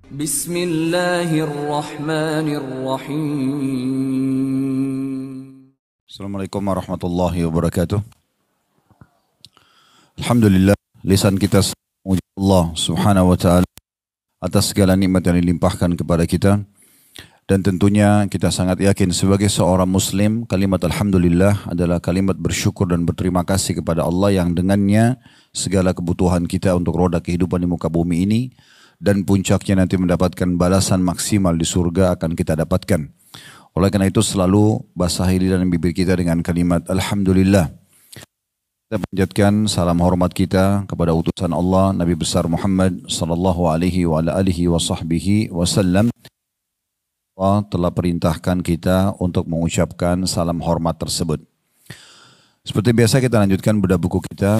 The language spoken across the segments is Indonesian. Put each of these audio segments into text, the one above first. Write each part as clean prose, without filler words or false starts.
Bismillahirrahmanirrahim. Assalamualaikum warahmatullahi wabarakatuh. Alhamdulillah, lisan kita memuji Allah subhanahu wa ta'ala atas segala nikmat yang dilimpahkan kepada kita. Dan tentunya kita sangat yakin sebagai seorang muslim, kalimat Alhamdulillah adalah kalimat bersyukur dan berterima kasih kepada Allah yang dengannya segala kebutuhan kita untuk roda kehidupan di muka bumi ini dan puncaknya nanti mendapatkan balasan maksimal di surga akan kita dapatkan. Oleh karena itu selalu basahi lidah dan bibir kita dengan kalimat Alhamdulillah. Kita panjatkan salam hormat kita kepada utusan Allah Nabi besar Muhammad sallallahu alaihi wa alihi wa sahbihi wasallam. Allah telah perintahkan kita untuk mengucapkan salam hormat tersebut. Seperti biasa kita lanjutkan bedah buku kita,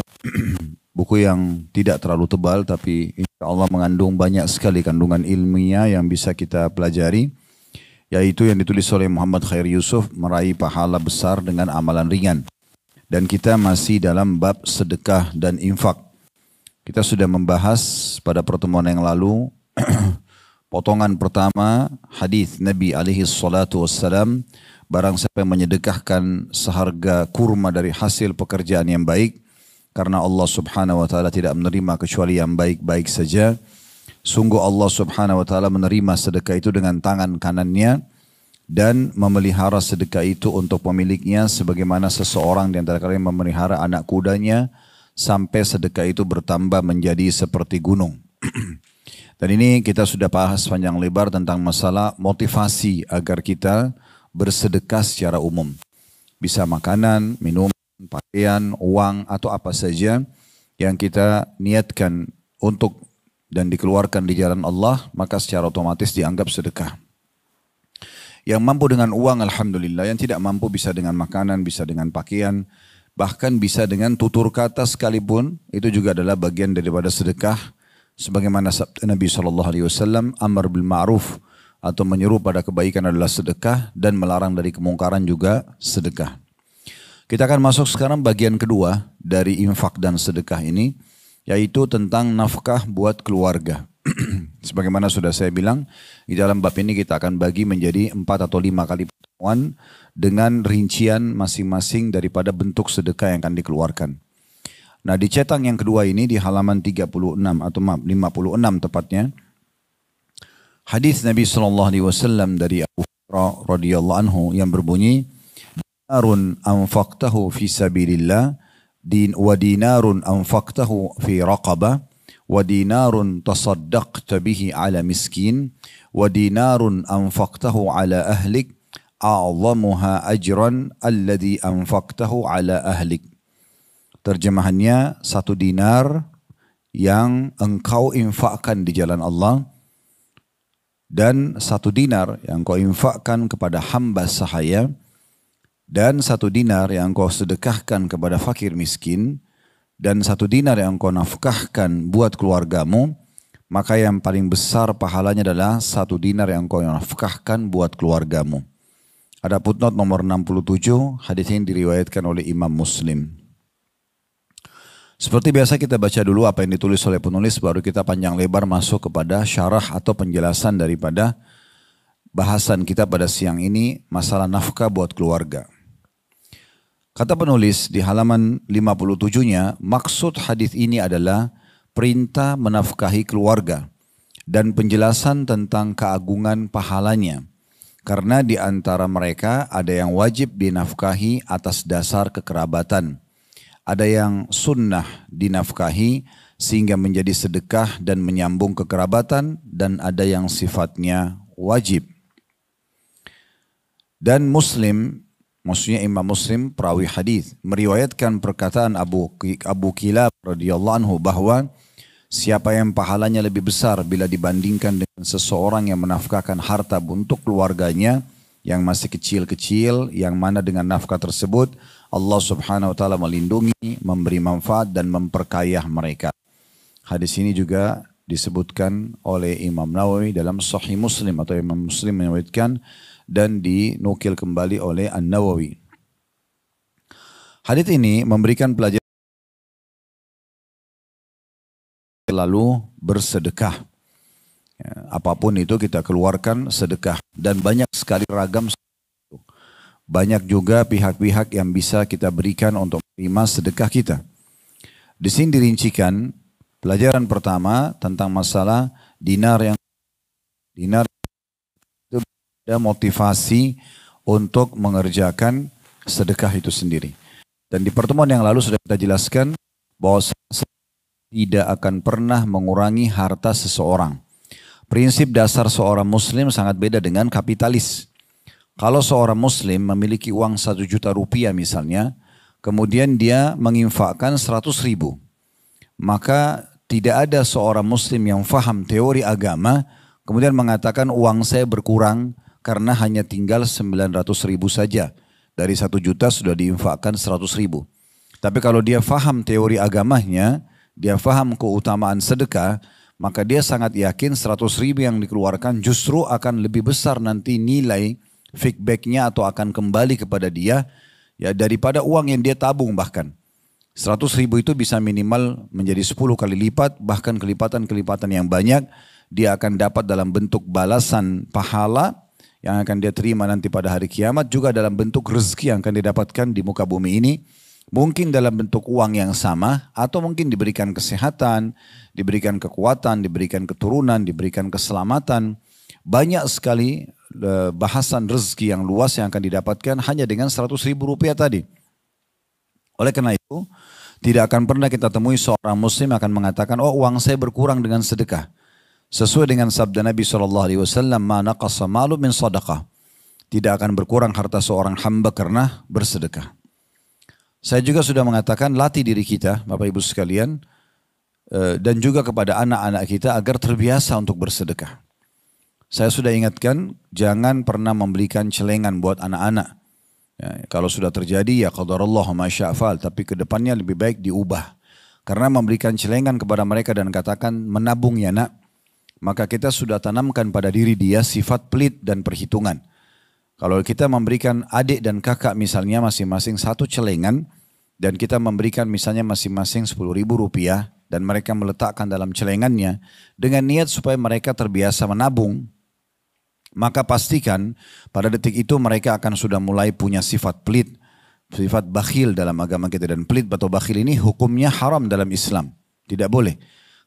buku yang tidak terlalu tebal tapi insya Allah mengandung banyak sekali kandungan ilmiah yang bisa kita pelajari, yaitu yang ditulis oleh Muhammad Khair Yusuf, meraih pahala besar dengan amalan ringan. Dan kita masih dalam bab sedekah dan infak. Kita sudah membahas pada pertemuan yang lalu potongan pertama hadis Nabi alaihi salatu wassalam, barang siapa yang menyedekahkan seharga kurma dari hasil pekerjaan yang baik, karena Allah subhanahu wa ta'ala tidak menerima kecuali yang baik-baik saja. Sungguh Allah subhanahu wa ta'ala menerima sedekah itu dengan tangan kanannya dan memelihara sedekah itu untuk pemiliknya sebagaimana seseorang di antara kalian memelihara anak kudanya sampai sedekah itu bertambah menjadi seperti gunung. Dan ini kita sudah bahas panjang lebar tentang masalah motivasi agar kita bersedekah secara umum. Bisa makanan, minuman, pakaian, uang atau apa saja yang kita niatkan untuk dan dikeluarkan di jalan Allah, maka secara otomatis dianggap sedekah. Yang mampu dengan uang alhamdulillah, yang tidak mampu bisa dengan makanan, bisa dengan pakaian, bahkan bisa dengan tutur kata sekalipun, itu juga adalah bagian daripada sedekah. Sebagaimana sabda Nabi SAW, amar bil ma'ruf atau menyeru pada kebaikan adalah sedekah dan melarang dari kemungkaran juga sedekah. Kita akan masuk sekarang bagian kedua dari infak dan sedekah ini, yaitu tentang nafkah buat keluarga. Sebagaimana sudah saya bilang, di dalam bab ini kita akan bagi menjadi 4 atau 5 kali pertemuan dengan rincian masing-masing daripada bentuk sedekah yang akan dikeluarkan. Nah, di cetak yang kedua ini di halaman 36 atau 56 tepatnya, hadis Nabi SAW dari Abu Hurairah radhiyallahu anhu yang berbunyi, dinarun anfaqtahu fi sabilillah wa dinarun anfaqtahu fi raqabah wa dinarun tasaddaqta bihi ala miskin wa dinarun anfaqtahu ala ahlik a'zamuha ajran alladhi anfaqtahu ala ahlik. Terjemahannya, 1 dinar yang engkau infakkan di jalan Allah dan 1 dinar yang engkau infakkan kepada hamba sahaya dan 1 dinar yang engkau sedekahkan kepada fakir miskin dan 1 dinar yang engkau nafkahkan buat keluargamu, maka yang paling besar pahalanya adalah 1 dinar yang engkau nafkahkan buat keluargamu. Ada footnote nomor 67, hadis ini diriwayatkan oleh Imam Muslim. Seperti biasa kita baca dulu apa yang ditulis oleh penulis, baru kita panjang lebar masuk kepada syarah atau penjelasan daripada bahasan kita pada siang ini, masalah nafkah buat keluarga. Kata penulis di halaman 57-nya, maksud hadis ini adalah perintah menafkahi keluarga dan penjelasan tentang keagungan pahalanya. Karena di antara mereka ada yang wajib dinafkahi atas dasar kekerabatan. Ada yang sunnah dinafkahi sehingga menjadi sedekah dan menyambung kekerabatan, dan ada yang sifatnya wajib. Dan Muslim, maksudnya Imam Muslim perawi hadis, meriwayatkan perkataan Abu Kilab radhiyallahu anhu bahwa siapa yang pahalanya lebih besar bila dibandingkan dengan seseorang yang menafkahkan harta untuk keluarganya yang masih kecil-kecil, yang mana dengan nafkah tersebut Allah subhanahu wa ta'ala melindungi, memberi manfaat dan memperkaya mereka. Hadis ini juga disebutkan oleh Imam Nawawi dalam Sahih Muslim atau Imam Muslim meriwayatkan dan dinukil kembali oleh An-Nawawi. Hadis ini memberikan pelajaran lalu bersedekah. Ya, apapun itu kita keluarkan sedekah. Dan banyak sekali ragam. Banyak juga pihak-pihak yang bisa kita berikan untuk menerima sedekah kita. Di sini dirincikan pelajaran pertama tentang masalah dinar itu ada motivasi untuk mengerjakan sedekah itu sendiri. Dan di pertemuan yang lalu sudah kita jelaskan bahwa tidak akan pernah mengurangi harta seseorang. Prinsip dasar seorang muslim sangat beda dengan kapitalis. Kalau seorang muslim memiliki uang 1 juta rupiah misalnya, kemudian dia menginfakkan 100.000, maka tidak ada seorang muslim yang faham teori agama, kemudian mengatakan uang saya berkurang karena hanya tinggal 900.000 saja. Dari 1 juta sudah diinfakkan 100.000. Tapi kalau dia faham teori agamanya, dia faham keutamaan sedekah, maka dia sangat yakin 100.000 yang dikeluarkan justru akan lebih besar nanti nilai feedbacknya atau akan kembali kepada dia ya daripada uang yang dia tabung bahkan. 100.000 itu bisa minimal menjadi 10 kali lipat, bahkan kelipatan-kelipatan yang banyak dia akan dapat dalam bentuk balasan pahala yang akan dia terima nanti pada hari kiamat, juga dalam bentuk rezeki yang akan didapatkan di muka bumi ini. Mungkin dalam bentuk uang yang sama, atau mungkin diberikan kesehatan, diberikan kekuatan, diberikan keturunan, diberikan keselamatan. Banyak sekali bahasan rezeki yang luas yang akan didapatkan hanya dengan 100.000 rupiah tadi. Oleh karena itu, tidak akan pernah kita temui seorang muslim akan mengatakan, oh uang saya berkurang dengan sedekah. Sesuai dengan sabda Nabi SAW, ma naqasa malu min sadaqah. Tidak akan berkurang harta seorang hamba karena bersedekah. Saya juga sudah mengatakan latih diri kita, Bapak Ibu sekalian, dan juga kepada anak-anak kita agar terbiasa untuk bersedekah. Saya sudah ingatkan, jangan pernah membelikan celengan buat anak-anak. Ya, kalau sudah terjadi ya qadarullah ma sya'fal, tapi kedepannya lebih baik diubah. Karena memberikan celengan kepada mereka dan katakan menabung ya nak, maka kita sudah tanamkan pada diri dia sifat pelit dan perhitungan. Kalau kita memberikan adik dan kakak misalnya masing-masing 1 celengan, dan kita memberikan misalnya masing-masing 10.000 rupiah, dan mereka meletakkan dalam celengannya dengan niat supaya mereka terbiasa menabung, maka pastikan pada detik itu mereka akan sudah mulai punya sifat pelit, sifat bakhil dalam agama kita. Dan pelit atau bakhil ini hukumnya haram dalam Islam, tidak boleh.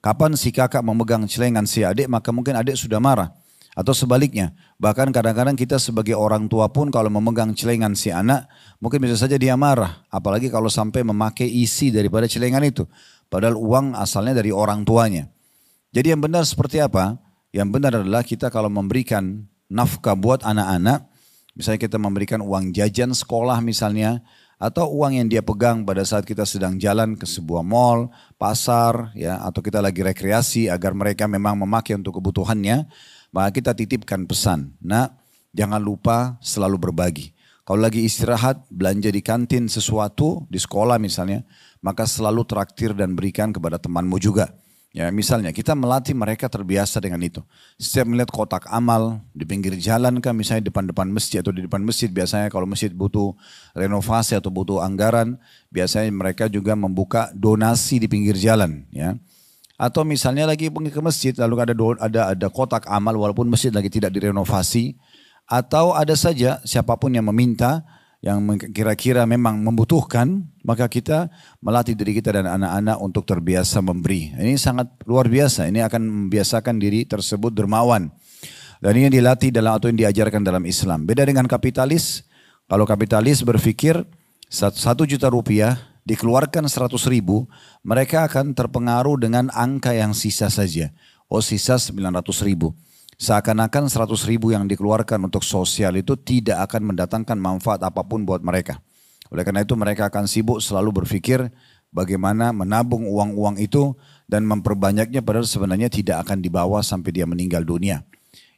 Kapan si kakak memegang celengan si adik, maka mungkin adik sudah marah. Atau sebaliknya, bahkan kadang-kadang kita sebagai orang tua pun kalau memegang celengan si anak, mungkin bisa saja dia marah. Apalagi kalau sampai memakai isi daripada celengan itu. Padahal uang asalnya dari orang tuanya. Jadi yang benar seperti apa? Yang benar adalah kita kalau memberikan nafkah buat anak-anak, misalnya kita memberikan uang jajan sekolah misalnya, atau uang yang dia pegang pada saat kita sedang jalan ke sebuah mall, pasar, ya, atau kita lagi rekreasi agar mereka memang memakai untuk kebutuhannya, maka kita titipkan pesan, nah jangan lupa selalu berbagi. Kalau lagi istirahat, belanja di kantin sesuatu, di sekolah misalnya, maka selalu traktir dan berikan kepada temanmu juga. Ya, misalnya kita melatih mereka terbiasa dengan itu. Setiap melihat kotak amal di pinggir jalan kan, misalnya depan-depan masjid atau di depan masjid, biasanya kalau masjid butuh renovasi atau butuh anggaran, biasanya mereka juga membuka donasi di pinggir jalan, ya. Atau misalnya lagi pergi ke masjid lalu ada kotak amal walaupun masjid lagi tidak direnovasi, atau ada saja siapapun yang meminta, yang kira-kira memang membutuhkan, maka kita melatih diri kita dan anak-anak untuk terbiasa memberi. Ini sangat luar biasa, ini akan membiasakan diri tersebut dermawan. Dan ini dilatih dalam atau yang diajarkan dalam Islam. Beda dengan kapitalis, kalau kapitalis berpikir 1 juta rupiah dikeluarkan 100.000, mereka akan terpengaruh dengan angka yang sisa saja. Oh sisa 900.000. Seakan-akan 100.000 yang dikeluarkan untuk sosial itu tidak akan mendatangkan manfaat apapun buat mereka. Oleh karena itu mereka akan sibuk selalu berpikir bagaimana menabung uang-uang itu dan memperbanyaknya, padahal sebenarnya tidak akan dibawa sampai dia meninggal dunia.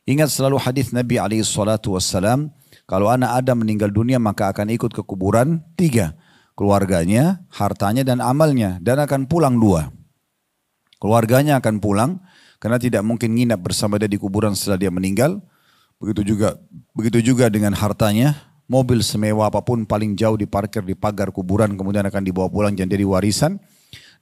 Ingat selalu hadis Nabi SAW, kalau anak Adam meninggal dunia maka akan ikut ke kuburan 3. Keluarganya, hartanya dan amalnya, dan akan pulang 2. Keluarganya akan pulang, karena tidak mungkin nginap bersama dia di kuburan setelah dia meninggal. Begitu juga dengan hartanya, mobil semewah apapun paling jauh diparkir di pagar kuburan kemudian akan dibawa pulang jadi warisan.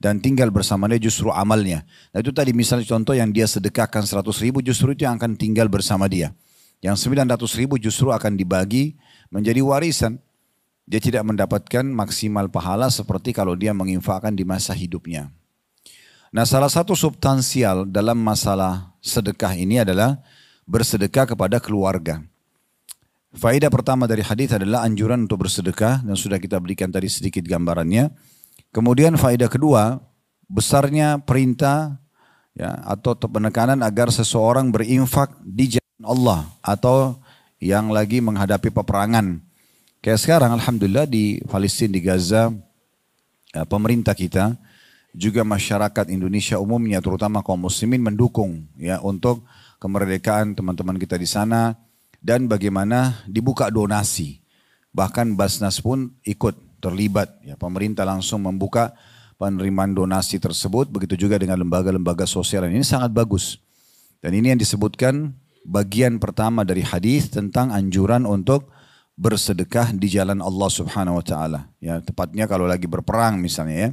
dan tinggal bersama dia justru amalnya. Nah itu tadi misalnya contoh yang dia sedekahkan 100.000 justru itu yang akan tinggal bersama dia. Yang 900.000 justru akan dibagi menjadi warisan. Dia tidak mendapatkan maksimal pahala seperti kalau dia menginfakkan di masa hidupnya. Nah salah satu substansial dalam masalah sedekah ini adalah bersedekah kepada keluarga. Faedah pertama dari hadis adalah anjuran untuk bersedekah dan sudah kita berikan tadi sedikit gambarannya. Kemudian faedah kedua, besarnya perintah ya, atau penekanan agar seseorang berinfak di jalan Allah atau yang lagi menghadapi peperangan. Kayak sekarang alhamdulillah di Palestina, di Gaza, ya, pemerintah kita juga masyarakat Indonesia umumnya terutama kaum muslimin mendukung ya untuk kemerdekaan teman-teman kita di sana dan bagaimana dibuka donasi. Bahkan Basnas pun ikut terlibat. Ya, pemerintah langsung membuka penerimaan donasi tersebut. Begitu juga dengan lembaga-lembaga sosial. Ini sangat bagus. Dan ini yang disebutkan bagian pertama dari hadis tentang anjuran untuk bersedekah di jalan Allah Subhanahu Wa Taala. Ya, tepatnya kalau lagi berperang misalnya ya.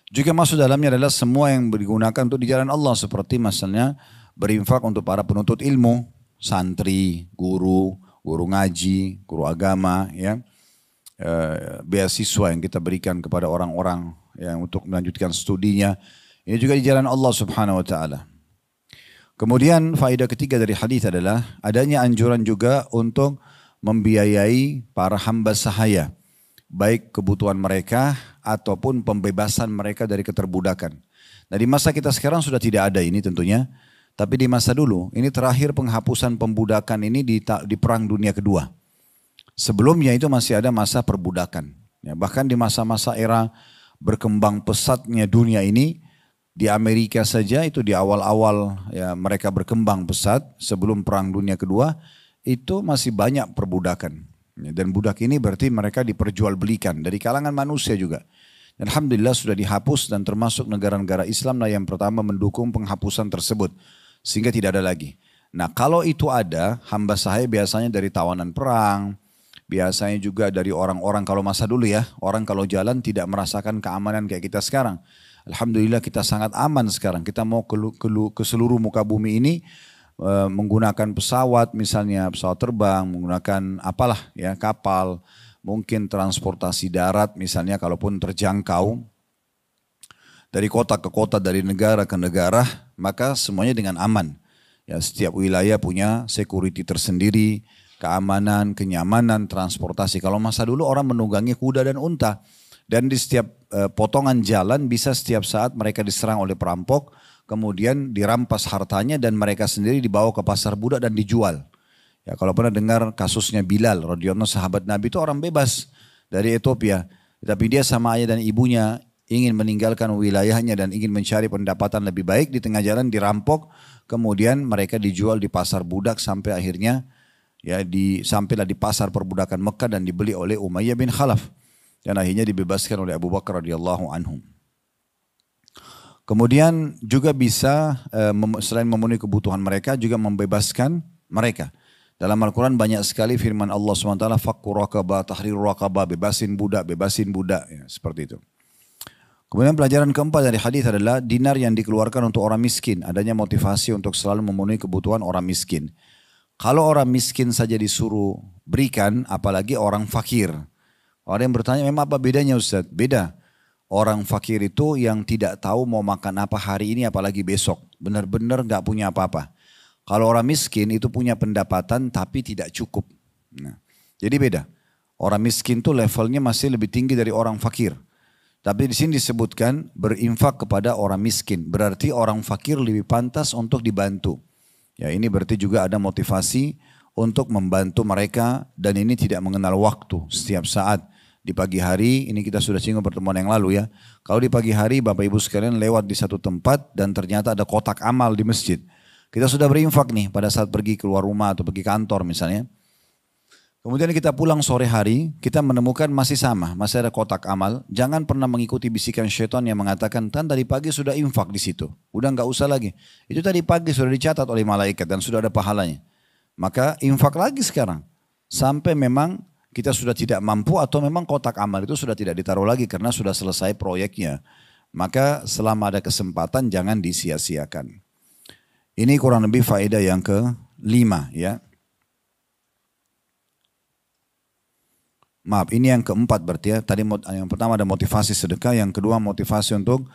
Juga masuk dalamnya adalah semua yang digunakan untuk di jalan Allah. Seperti misalnya berinfak untuk para penuntut ilmu, santri, guru ngaji, guru agama, ya. Beasiswa yang kita berikan kepada orang-orang yang untuk melanjutkan studinya. Ini juga di jalan Allah Subhanahu Wa Taala. Kemudian faedah ketiga dari hadis adalah adanya anjuran juga untuk membiayai para hamba sahaya, baik kebutuhan mereka ataupun pembebasan mereka dari keterbudakan. Nah di masa kita sekarang sudah tidak ada ini tentunya, tapi di masa dulu ini terakhir penghapusan pembudakan ini di Perang Dunia Kedua. Sebelumnya itu masih ada masa perbudakan. Ya, bahkan di masa-masa era berkembang pesatnya dunia ini, di Amerika saja itu di awal-awal ya, mereka berkembang pesat sebelum Perang Dunia Kedua, itu masih banyak perbudakan. Ya, dan budak ini berarti mereka diperjualbelikan dari kalangan manusia juga. Dan alhamdulillah sudah dihapus dan termasuk negara-negara Islam lah yang pertama mendukung penghapusan tersebut. Sehingga tidak ada lagi. Nah kalau itu ada, hamba sahaya biasanya dari tawanan perang, biasanya juga dari orang-orang kalau masa dulu ya, orang kalau jalan tidak merasakan keamanan kayak kita sekarang. Alhamdulillah kita sangat aman sekarang. Kita mau ke seluruh muka bumi ini menggunakan pesawat misalnya, pesawat terbang, menggunakan apalah ya, kapal, mungkin transportasi darat misalnya kalaupun terjangkau. Dari kota ke kota, dari negara ke negara, maka semuanya dengan aman. Ya, setiap wilayah punya security tersendiri, keamanan, kenyamanan, transportasi. Kalau masa dulu orang menunggangi kuda dan unta. Dan di setiap potongan jalan bisa setiap saat mereka diserang oleh perampok, kemudian dirampas hartanya dan mereka sendiri dibawa ke pasar budak dan dijual. Ya, kalau pernah dengar kasusnya Bilal, radhiyallahu sahabat Nabi itu orang bebas dari Ethiopia. Tapi dia sama ayah dan ibunya ingin meninggalkan wilayahnya dan ingin mencari pendapatan lebih baik, di tengah jalan dirampok, kemudian mereka dijual di pasar budak sampai akhirnya ya sampailah di pasar perbudakan Mekah dan dibeli oleh Umayyah bin Khalaf dan akhirnya dibebaskan oleh Abu Bakar radhiyallahu anhum. Kemudian juga bisa selain memenuhi kebutuhan mereka juga membebaskan mereka. Dalam Al-Quran banyak sekali firman Allah SWT, fakku raqabah, tahrir raqabah, bebasin budak, ya, seperti itu. Kemudian pelajaran keempat dari hadis adalah dinar yang dikeluarkan untuk orang miskin. Adanya motivasi untuk selalu memenuhi kebutuhan orang miskin. Kalau orang miskin saja disuruh berikan, apalagi orang fakir. Orang yang bertanya, memang apa bedanya Ustaz? Beda. Orang fakir itu yang tidak tahu mau makan apa hari ini apalagi besok. Benar-benar gak punya apa-apa. Kalau orang miskin itu punya pendapatan tapi tidak cukup. Nah, jadi beda. Orang miskin itu levelnya masih lebih tinggi dari orang fakir. Tapi di sini disebutkan berinfak kepada orang miskin. Berarti orang fakir lebih pantas untuk dibantu. Ya, ini berarti juga ada motivasi untuk membantu mereka dan ini tidak mengenal waktu. Setiap saat di pagi hari, ini kita sudah singgung pertemuan yang lalu ya. Kalau di pagi hari Bapak Ibu sekalian lewat di satu tempat dan ternyata ada kotak amal di masjid. Kita sudah berinfak nih pada saat pergi keluar rumah atau pergi kantor misalnya. Kemudian kita pulang sore hari, kita menemukan masih sama, masih ada kotak amal. Jangan pernah mengikuti bisikan syaitan yang mengatakan, kan tadi pagi sudah infak di situ. Udah nggak usah lagi. Itu tadi pagi sudah dicatat oleh malaikat dan sudah ada pahalanya. Maka infak lagi sekarang. Sampai memang kita sudah tidak mampu atau memang kotak amal itu sudah tidak ditaruh lagi karena sudah selesai proyeknya. Maka selama ada kesempatan jangan disia-siakan. Ini kurang lebih faedah yang kelima ya. Maaf, ini yang keempat berarti ya. Tadi yang pertama ada motivasi sedekah, yang kedua motivasi untuk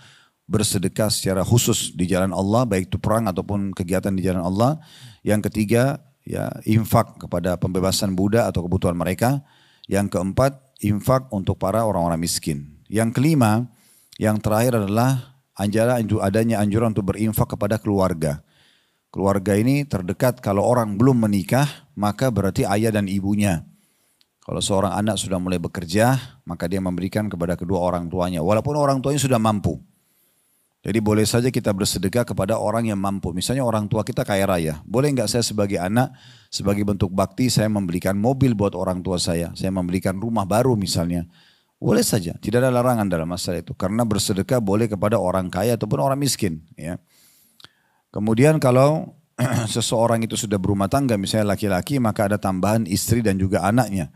bersedekah secara khusus di jalan Allah, baik itu perang ataupun kegiatan di jalan Allah. Yang ketiga ya infak kepada pembebasan budak atau kebutuhan mereka. Yang keempat infak untuk para orang-orang miskin. Yang kelima, yang terakhir adalah adanya anjuran untuk berinfak kepada keluarga. Keluarga ini terdekat, kalau orang belum menikah maka berarti ayah dan ibunya. Kalau seorang anak sudah mulai bekerja, maka dia memberikan kepada kedua orang tuanya. Walaupun orang tuanya sudah mampu. Jadi boleh saja kita bersedekah kepada orang yang mampu. Misalnya orang tua kita kaya raya. Boleh nggak saya sebagai anak, sebagai bentuk bakti, saya membelikan mobil buat orang tua saya. Saya membelikan rumah baru misalnya. Boleh saja, tidak ada larangan dalam masalah itu. Karena bersedekah boleh kepada orang kaya ataupun orang miskin. Ya. Kemudian kalau seseorang itu sudah berumah tangga, misalnya laki-laki, maka ada tambahan istri dan juga anaknya.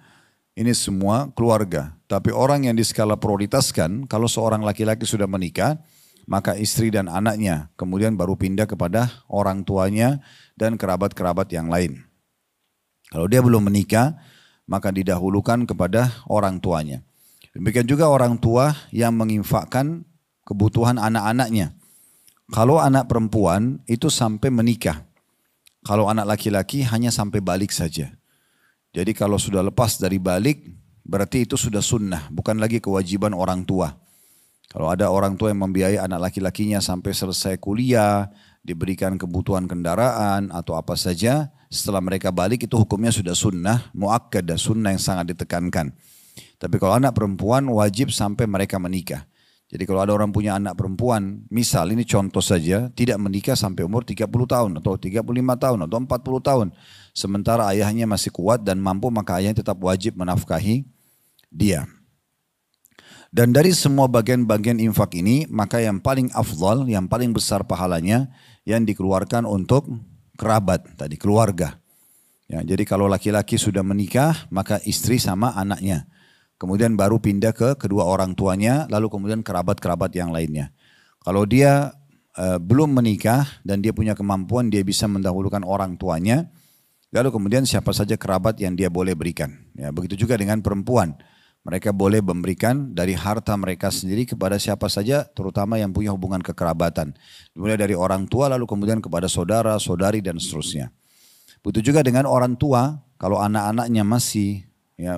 Ini semua keluarga. Tapi orang yang diskala prioritaskan, kalau seorang laki-laki sudah menikah, maka istri dan anaknya. Kemudian baru pindah kepada orang tuanya dan kerabat-kerabat yang lain. Kalau dia belum menikah, maka didahulukan kepada orang tuanya. Demikian juga orang tua yang menginfakkan kebutuhan anak-anaknya. Kalau anak perempuan itu sampai menikah. Kalau anak laki-laki hanya sampai balik saja. Jadi kalau sudah lepas dari balik, berarti itu sudah sunnah, bukan lagi kewajiban orang tua. Kalau ada orang tua yang membiayai anak laki-lakinya sampai selesai kuliah, diberikan kebutuhan kendaraan atau apa saja, setelah mereka balik itu hukumnya sudah sunnah, muakkad dan sunnah yang sangat ditekankan. Tapi kalau anak perempuan wajib sampai mereka menikah. Jadi kalau ada orang punya anak perempuan, misal ini contoh saja, tidak menikah sampai umur 30 tahun atau 35 tahun atau 40 tahun. Sementara ayahnya masih kuat dan mampu, maka ayahnya tetap wajib menafkahi dia. Dan dari semua bagian-bagian infak ini, maka yang paling afdal, yang paling besar pahalanya, yang dikeluarkan untuk kerabat, tadi keluarga. Ya, jadi kalau laki-laki sudah menikah, maka istri sama anaknya. Kemudian baru pindah ke kedua orang tuanya, lalu kemudian kerabat-kerabat yang lainnya. Kalau dia belum menikah dan dia punya kemampuan, dia bisa mendahulukan orang tuanya, lalu kemudian siapa saja kerabat yang dia boleh berikan. Ya, begitu juga dengan perempuan. Mereka boleh memberikan dari harta mereka sendiri kepada siapa saja, terutama yang punya hubungan kekerabatan. Mulai dari orang tua, lalu kemudian kepada saudara, saudari, dan seterusnya. Begitu juga dengan orang tua, kalau anak-anaknya masih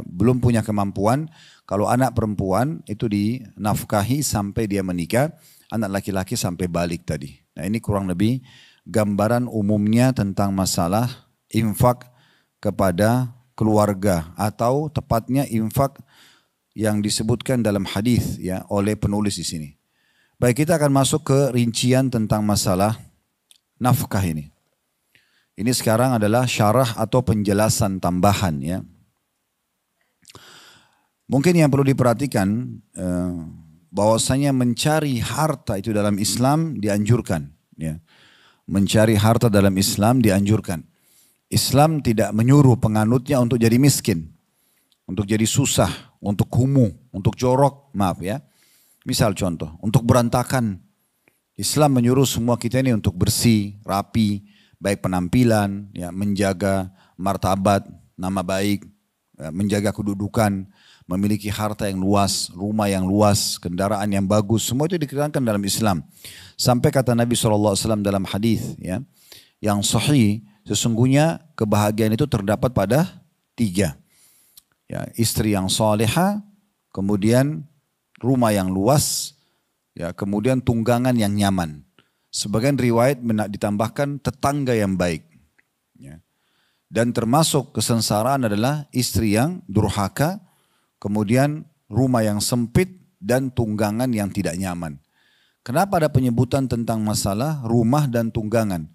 belum punya kemampuan, kalau anak perempuan itu dinafkahi sampai dia menikah, anak laki-laki sampai balik tadi. Nah ini kurang lebih gambaran umumnya tentang masalah infak kepada keluarga atau tepatnya infak yang disebutkan dalam hadis ya oleh penulis di sini. Baik, kita akan masuk ke rincian tentang masalah nafkah ini. Ini sekarang adalah syarah atau penjelasan tambahan ya. Mungkin yang perlu diperhatikan bahwasanya mencari harta itu dalam Islam dianjurkan. Ya. Mencari harta dalam Islam dianjurkan. Islam tidak menyuruh penganutnya untuk jadi miskin, untuk jadi susah, untuk kumuh, untuk jorok, maaf ya. Misal contoh, untuk berantakan. Islam menyuruh semua kita ini untuk bersih, rapi, baik penampilan, ya, menjaga martabat, nama baik, ya, menjaga kedudukan, memiliki harta yang luas, rumah yang luas, kendaraan yang bagus, semua itu dikatakan dalam Islam. Sampai kata Nabi SAW dalam hadis ya, yang sahih, sesungguhnya kebahagiaan itu terdapat pada 3. Ya, istri yang salihah, kemudian rumah yang luas, ya, kemudian tunggangan yang nyaman. Sebagian riwayat ditambahkan tetangga yang baik. Ya. Dan termasuk kesengsaraan adalah istri yang durhaka, kemudian rumah yang sempit dan tunggangan yang tidak nyaman. Kenapa ada penyebutan tentang masalah rumah dan tunggangan?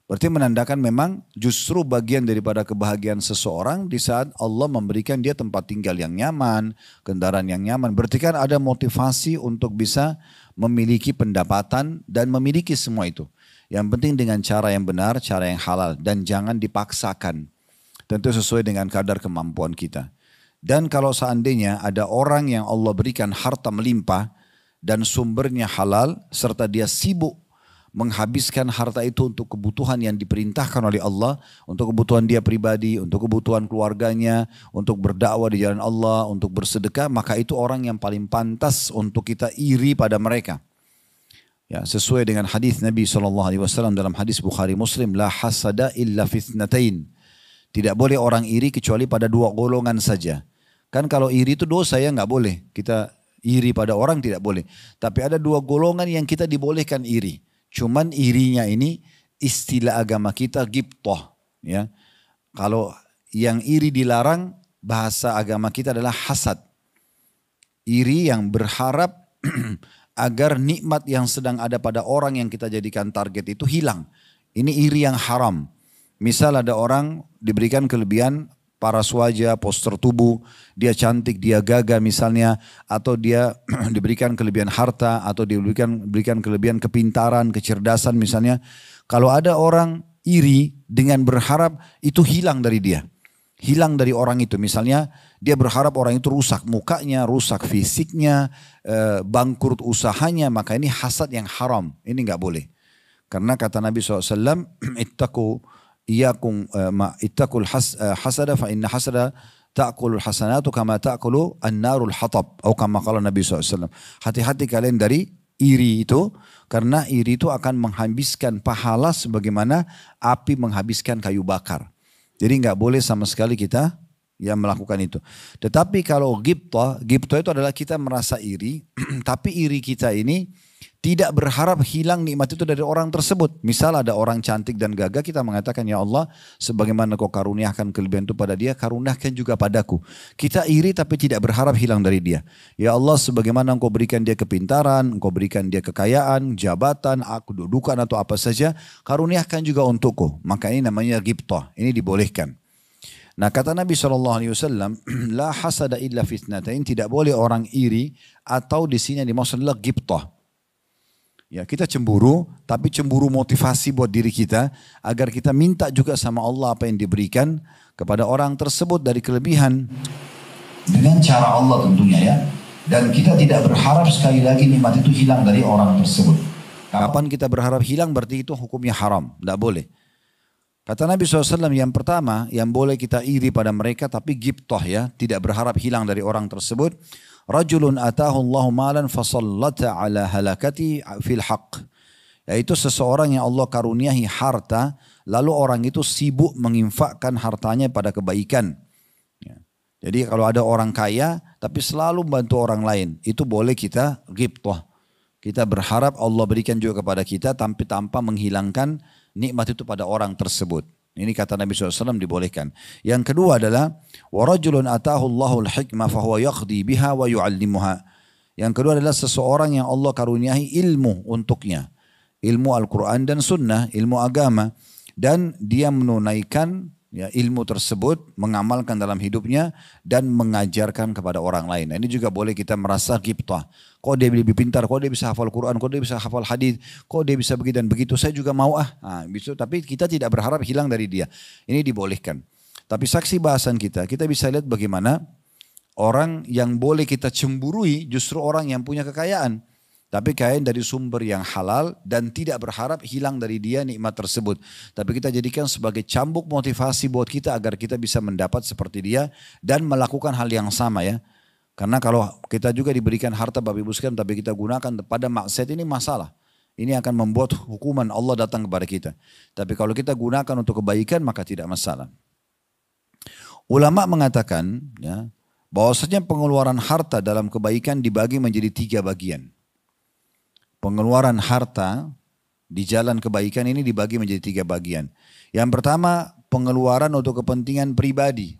Berarti menandakan memang justru bagian daripada kebahagiaan seseorang di saat Allah memberikan dia tempat tinggal yang nyaman, kendaraan yang nyaman. Berarti kan ada motivasi untuk bisa memiliki pendapatan dan memiliki semua itu. Yang penting dengan cara yang benar, cara yang halal, dan jangan dipaksakan. Tentu sesuai dengan kadar kemampuan kita. Dan kalau seandainya ada orang yang Allah berikan harta melimpah dan sumbernya halal serta dia sibuk menghabiskan harta itu untuk kebutuhan yang diperintahkan oleh Allah, untuk kebutuhan dia pribadi, untuk kebutuhan keluarganya, untuk berdakwah di jalan Allah, untuk bersedekah, maka itu orang yang paling pantas untuk kita iri pada mereka. Ya, sesuai dengan hadis Nabi SAW dalam hadis Bukhari Muslim, la hasada illa fitnatain. Tidak boleh orang iri kecuali pada dua golongan saja. Kan kalau iri itu dosa ya, nggak boleh. Kita iri pada orang tidak boleh. Tapi ada dua golongan yang kita dibolehkan iri. Cuman irinya ini istilah agama kita ghibthah, ya. Kalau yang iri dilarang, bahasa agama kita adalah hasad. Iri yang berharap agar nikmat yang sedang ada pada orang yang kita jadikan target itu hilang. Ini iri yang haram. Misal ada orang diberikan kelebihan paras wajah, postur tubuh, dia cantik, dia gagah misalnya, atau dia diberikan kelebihan harta, atau diberikan kelebihan kepintaran, kecerdasan misalnya. Kalau ada orang iri dengan berharap itu hilang dari dia, hilang dari orang itu. Misalnya dia berharap orang itu rusak mukanya, rusak fisiknya, bangkrut usahanya, maka ini hasad yang haram, ini nggak boleh. Karena kata Nabi SAW, ittaqul hasada fa inna hasada ta'kulul hasanatu kama ta'kulu an-narul hatab atau kama qala Nabi SAW. Hati-hati kalian dari iri itu, karena iri itu akan menghabiskan pahala sebagaimana api menghabiskan kayu bakar. Jadi nggak boleh sama sekali kita yang melakukan itu. Tetapi kalau ghibthah itu adalah kita merasa iri, tapi iri kita ini tidak berharap hilang nikmat itu dari orang tersebut. Misal ada orang cantik dan gagah, kita mengatakan, ya Allah, sebagaimana kau karuniakan kelebihan itu pada dia, karuniakan juga padaku. Kita iri tapi tidak berharap hilang dari dia. Ya Allah, sebagaimana engkau berikan dia kepintaran, engkau berikan dia kekayaan, jabatan, kedudukan atau apa saja, karuniakan juga untukku. Maka ini namanya ghibthah, ini dibolehkan. Nah kata Nabi SAW, la hasada illa fitnatain, tidak boleh orang iri, atau di sini dimaksud adalah ghibthah. Ya, kita cemburu, tapi cemburu motivasi buat diri kita agar kita minta juga sama Allah apa yang diberikan kepada orang tersebut dari kelebihan. Dengan cara Allah tentunya ya. Dan kita tidak berharap sekali lagi nikmat itu hilang dari orang tersebut. Kapan kita berharap hilang berarti itu hukumnya haram, tidak boleh. Kata Nabi SAW, yang pertama yang boleh kita iri pada mereka tapi ghibthah, ya, tidak berharap hilang dari orang tersebut. Rajulun atahu Allahu malan fasallata ala halakati fil haqq. Yaitu seseorang yang Allah karuniahi harta, lalu orang itu sibuk menginfakkan hartanya pada kebaikan. Ya. Jadi kalau ada orang kaya tapi selalu membantu orang lain, itu boleh kita ghibthah. Kita berharap Allah berikan juga kepada kita tanpa menghilangkan nikmat itu pada orang tersebut. Ini kata Nabi SAW dibolehkan. Yang kedua adalah warajulun atahu Allahul hikmah fahuwa yaqdi biha wa yu'allimuha. Yang kedua adalah seseorang yang Allah karuniahi ilmu untuknya. Ilmu Al-Quran dan Sunnah, ilmu agama. Dan dia menunaikan ya, ilmu tersebut, mengamalkan dalam hidupnya dan mengajarkan kepada orang lain. Nah, ini juga boleh kita merasa ghibthah. Kok dia lebih pintar, kok dia bisa hafal Quran, kok dia bisa hafal hadis, kok dia bisa begitu dan begitu, saya juga mau tapi kita tidak berharap hilang dari dia. Ini dibolehkan. Tapi saksi bahasan kita bisa lihat bagaimana orang yang boleh kita cemburui justru orang yang punya kekayaan. Tapi kekayaan dari sumber yang halal dan tidak berharap hilang dari dia nikmat tersebut. Tapi kita jadikan sebagai cambuk motivasi buat kita agar kita bisa mendapat seperti dia dan melakukan hal yang sama ya. Karena kalau kita juga diberikan harta babi ibu sekalian tapi kita gunakan pada maksiat, ini masalah. Ini akan membuat hukuman Allah datang kepada kita. Tapi kalau kita gunakan untuk kebaikan maka tidak masalah. Ulama mengatakan ya, bahwasanya pengeluaran harta dalam kebaikan dibagi menjadi 3 bagian. Pengeluaran harta di jalan kebaikan ini dibagi menjadi 3 bagian. Yang pertama, pengeluaran untuk kepentingan pribadi.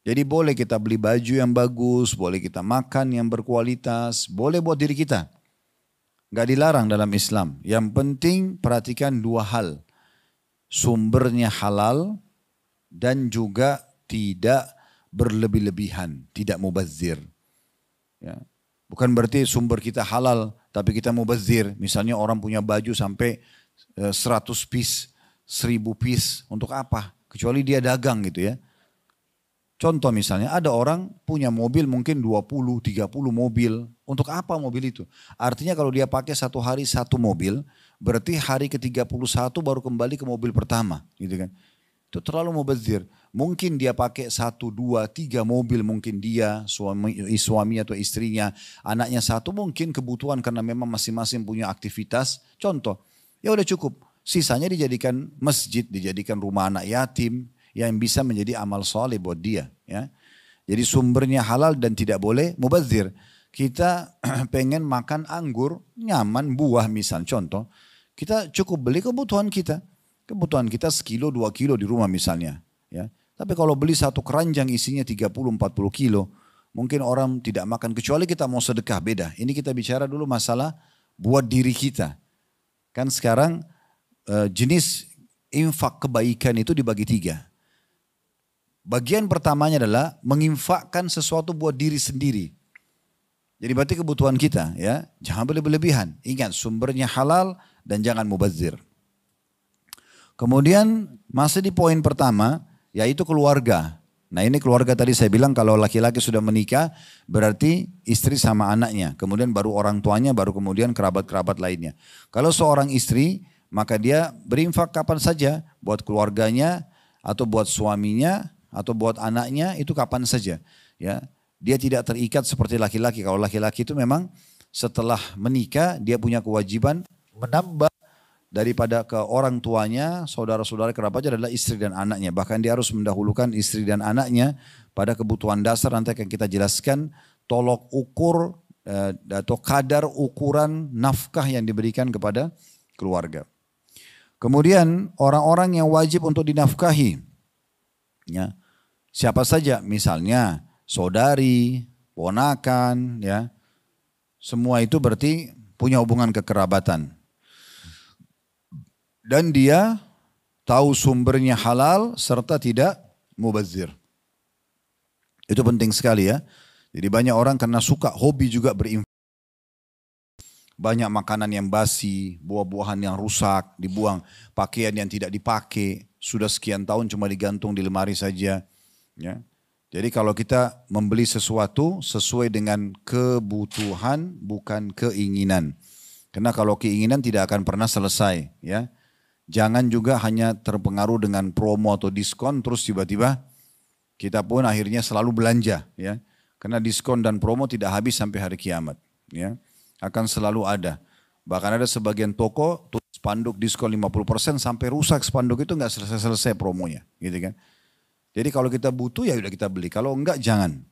Jadi boleh kita beli baju yang bagus, boleh kita makan yang berkualitas, boleh buat diri kita. Gak dilarang dalam Islam. Yang penting perhatikan 2 hal. Sumbernya halal dan juga tidak berlebih-lebihan, tidak mubazir. Ya. Bukan berarti sumber kita halal tapi kita mubazir. Misalnya orang punya baju sampai 100 piece, 1000 piece, untuk apa? Kecuali dia dagang gitu ya. Contoh misalnya ada orang punya mobil mungkin 20, 30 mobil. Untuk apa mobil itu? Artinya kalau dia pakai satu hari satu mobil, berarti hari ke-31 baru kembali ke mobil pertama. Gitu kan. Itu terlalu mubazir. Mungkin dia pakai 1, 2, 3 mobil, mungkin dia, suami atau istrinya, anaknya satu, mungkin kebutuhan karena memang masing-masing punya aktivitas. Contoh, ya udah cukup. Sisanya dijadikan masjid, dijadikan rumah anak yatim, yang bisa menjadi amal soleh buat dia. Ya. Jadi sumbernya halal dan tidak boleh mubazir. Kita pengen makan anggur, nyaman, buah misal, contoh. Kita cukup beli kebutuhan kita. Kebutuhan kita sekilo 2 kilo di rumah misalnya. Ya. Tapi kalau beli satu keranjang isinya 30-40 kilo. Mungkin orang tidak makan. Kecuali kita mau sedekah, beda. Ini kita bicara dulu masalah buat diri kita. Kan sekarang jenis infak kebaikan itu dibagi 3. Bagian pertamanya adalah menginfakkan sesuatu buat diri sendiri. Jadi berarti kebutuhan kita, ya, jangan berlebihan. Ingat sumbernya halal dan jangan mubazir. Kemudian masih di poin pertama, yaitu keluarga. Nah ini keluarga tadi saya bilang kalau laki-laki sudah menikah berarti istri sama anaknya. Kemudian baru orang tuanya, baru kemudian kerabat-kerabat lainnya. Kalau seorang istri maka dia berinfak kapan saja buat keluarganya atau buat suaminya atau buat anaknya itu kapan saja. Ya, dia tidak terikat seperti laki-laki. Kalau laki-laki itu memang setelah menikah dia punya kewajiban menambah daripada ke orang tuanya, saudara-saudara kerabatnya adalah istri dan anaknya. Bahkan dia harus mendahulukan istri dan anaknya pada kebutuhan dasar. Nanti akan kita jelaskan tolok ukur atau kadar ukuran nafkah yang diberikan kepada keluarga. Kemudian orang-orang yang wajib untuk dinafkahi. Ya, siapa saja misalnya saudari, ponakan, ya, semua itu berarti punya hubungan kekerabatan. Dan dia tahu sumbernya halal serta tidak mubazir. Itu penting sekali ya. Jadi banyak orang karena suka hobi juga berinfak. Banyak makanan yang basi, buah-buahan yang rusak, dibuang. Pakaian yang tidak dipakai, sudah sekian tahun cuma digantung di lemari saja. Ya. Jadi kalau kita membeli sesuatu sesuai dengan kebutuhan bukan keinginan. Karena kalau keinginan tidak akan pernah selesai. Ya. Jangan juga hanya terpengaruh dengan promo atau diskon terus tiba-tiba kita pun akhirnya selalu belanja, ya. Karena diskon dan promo tidak habis sampai hari kiamat, ya. Akan selalu ada. Bahkan ada sebagian toko tulis spanduk diskon 50% sampai rusak spanduk itu nggak selesai-selesai promonya, gitu kan. Jadi kalau kita butuh ya udah kita beli, kalau enggak jangan.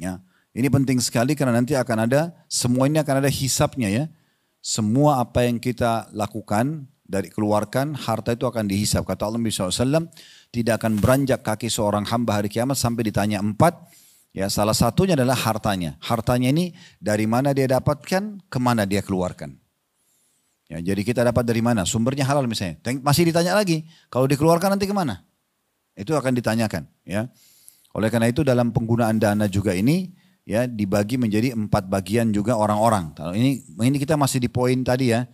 Ya. Ini penting sekali karena nanti akan ada, semua ini akan ada hisapnya ya. Semua apa yang kita lakukan dari keluarkan harta itu akan dihisap. Kata Allah SAW tidak akan beranjak kaki seorang hamba hari kiamat sampai ditanya 4. Ya, salah satunya adalah hartanya. Hartanya ini dari mana dia dapatkan, kemana dia keluarkan. Ya, jadi kita dapat dari mana? Sumbernya halal misalnya. Masih ditanya lagi, kalau dikeluarkan nanti kemana? Itu akan ditanyakan. Ya. Oleh karena itu dalam penggunaan dana juga ini ya dibagi menjadi 4 bagian juga orang-orang. Ini kita masih di poin tadi ya.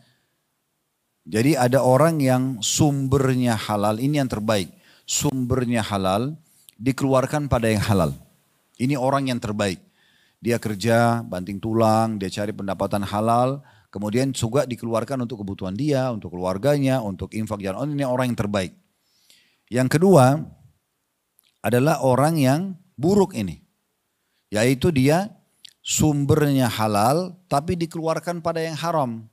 Jadi ada orang yang sumbernya halal, ini yang terbaik. Sumbernya halal, dikeluarkan pada yang halal. Ini orang yang terbaik. Dia kerja, banting tulang, dia cari pendapatan halal, kemudian juga dikeluarkan untuk kebutuhan dia, untuk keluarganya, untuk infak jalan. Ini orang yang terbaik. Yang kedua adalah orang yang buruk ini. Yaitu dia sumbernya halal, tapi dikeluarkan pada yang haram.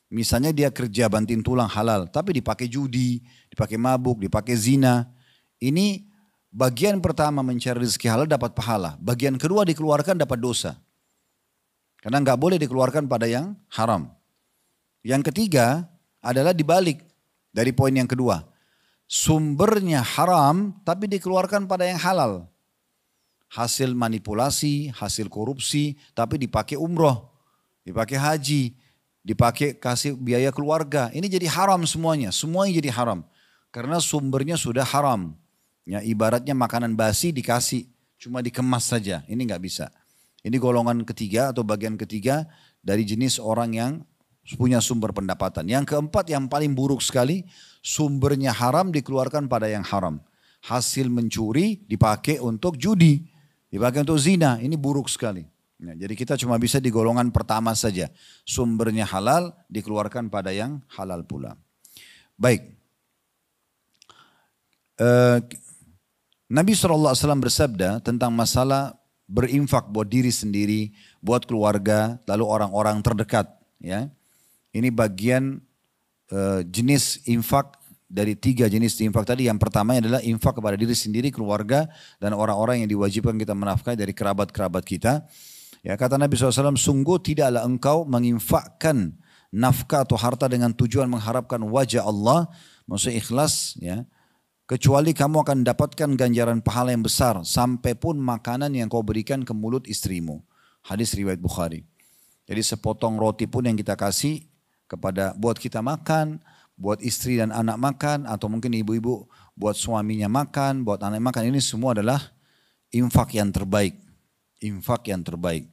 Misalnya dia kerja banting tulang halal, tapi dipakai judi, dipakai mabuk, dipakai zina. Ini bagian pertama mencari rezeki halal dapat pahala. Bagian kedua dikeluarkan dapat dosa. Karena nggak boleh dikeluarkan pada yang haram. Yang ketiga adalah dibalik dari poin yang kedua. Sumbernya haram tapi dikeluarkan pada yang halal. Hasil manipulasi, hasil korupsi, tapi dipakai umroh, dipakai haji. Dipakai kasih biaya keluarga. Ini jadi haram semuanya. Semuanya jadi haram. Karena sumbernya sudah haram. Ya, ibaratnya makanan basi dikasih. Cuma dikemas saja. Ini nggak bisa. Ini golongan ketiga atau bagian ketiga dari jenis orang yang punya sumber pendapatan. Yang keempat yang paling buruk sekali. Sumbernya haram dikeluarkan pada yang haram. Hasil mencuri dipakai untuk judi. Dipakai untuk zina. Ini buruk sekali. Ya, jadi kita cuma bisa di golongan pertama saja. Sumbernya halal, dikeluarkan pada yang halal pula. Baik. Nabi SAW bersabda tentang masalah berinfak buat diri sendiri, buat keluarga, lalu orang-orang terdekat. Ya, ini bagian jenis infak dari 3 jenis infak tadi. Yang pertama adalah infak kepada diri sendiri, keluarga, dan orang-orang yang diwajibkan kita menafkahi dari kerabat-kerabat kita. Ya, kata Nabi SAW, sungguh tidaklah engkau menginfakkan nafkah atau harta dengan tujuan mengharapkan wajah Allah, maksudnya ikhlas, ya, kecuali kamu akan dapatkan ganjaran pahala yang besar sampai pun makanan yang kau berikan ke mulut istrimu. Hadis riwayat Bukhari. Jadi sepotong roti pun yang kita kasih kepada buat kita makan, buat istri dan anak makan, atau mungkin ibu-ibu buat suaminya makan, buat anak makan, ini semua adalah infak yang terbaik. Infak yang terbaik.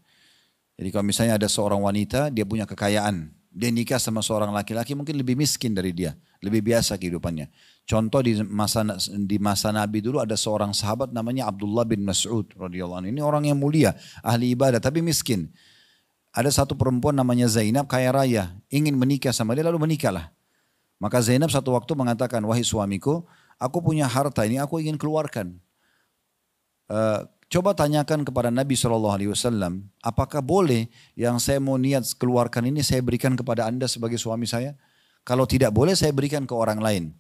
Jadi kalau misalnya ada seorang wanita, dia punya kekayaan, dia nikah sama seorang laki-laki mungkin lebih miskin dari dia, lebih biasa kehidupannya. Contoh di masa Nabi dulu ada seorang sahabat namanya Abdullah bin Mas'ud radhiyallahu anhu. Ini orang yang mulia, ahli ibadah tapi miskin. Ada satu perempuan namanya Zainab, kaya raya, ingin menikah sama dia, lalu menikahlah. Maka Zainab satu waktu mengatakan, wahai suamiku, aku punya harta ini, aku ingin keluarkan. Coba tanyakan kepada Nabi SAW, apakah boleh yang saya mau niat keluarkan ini saya berikan kepada anda sebagai suami saya? Kalau tidak boleh saya berikan ke orang lain.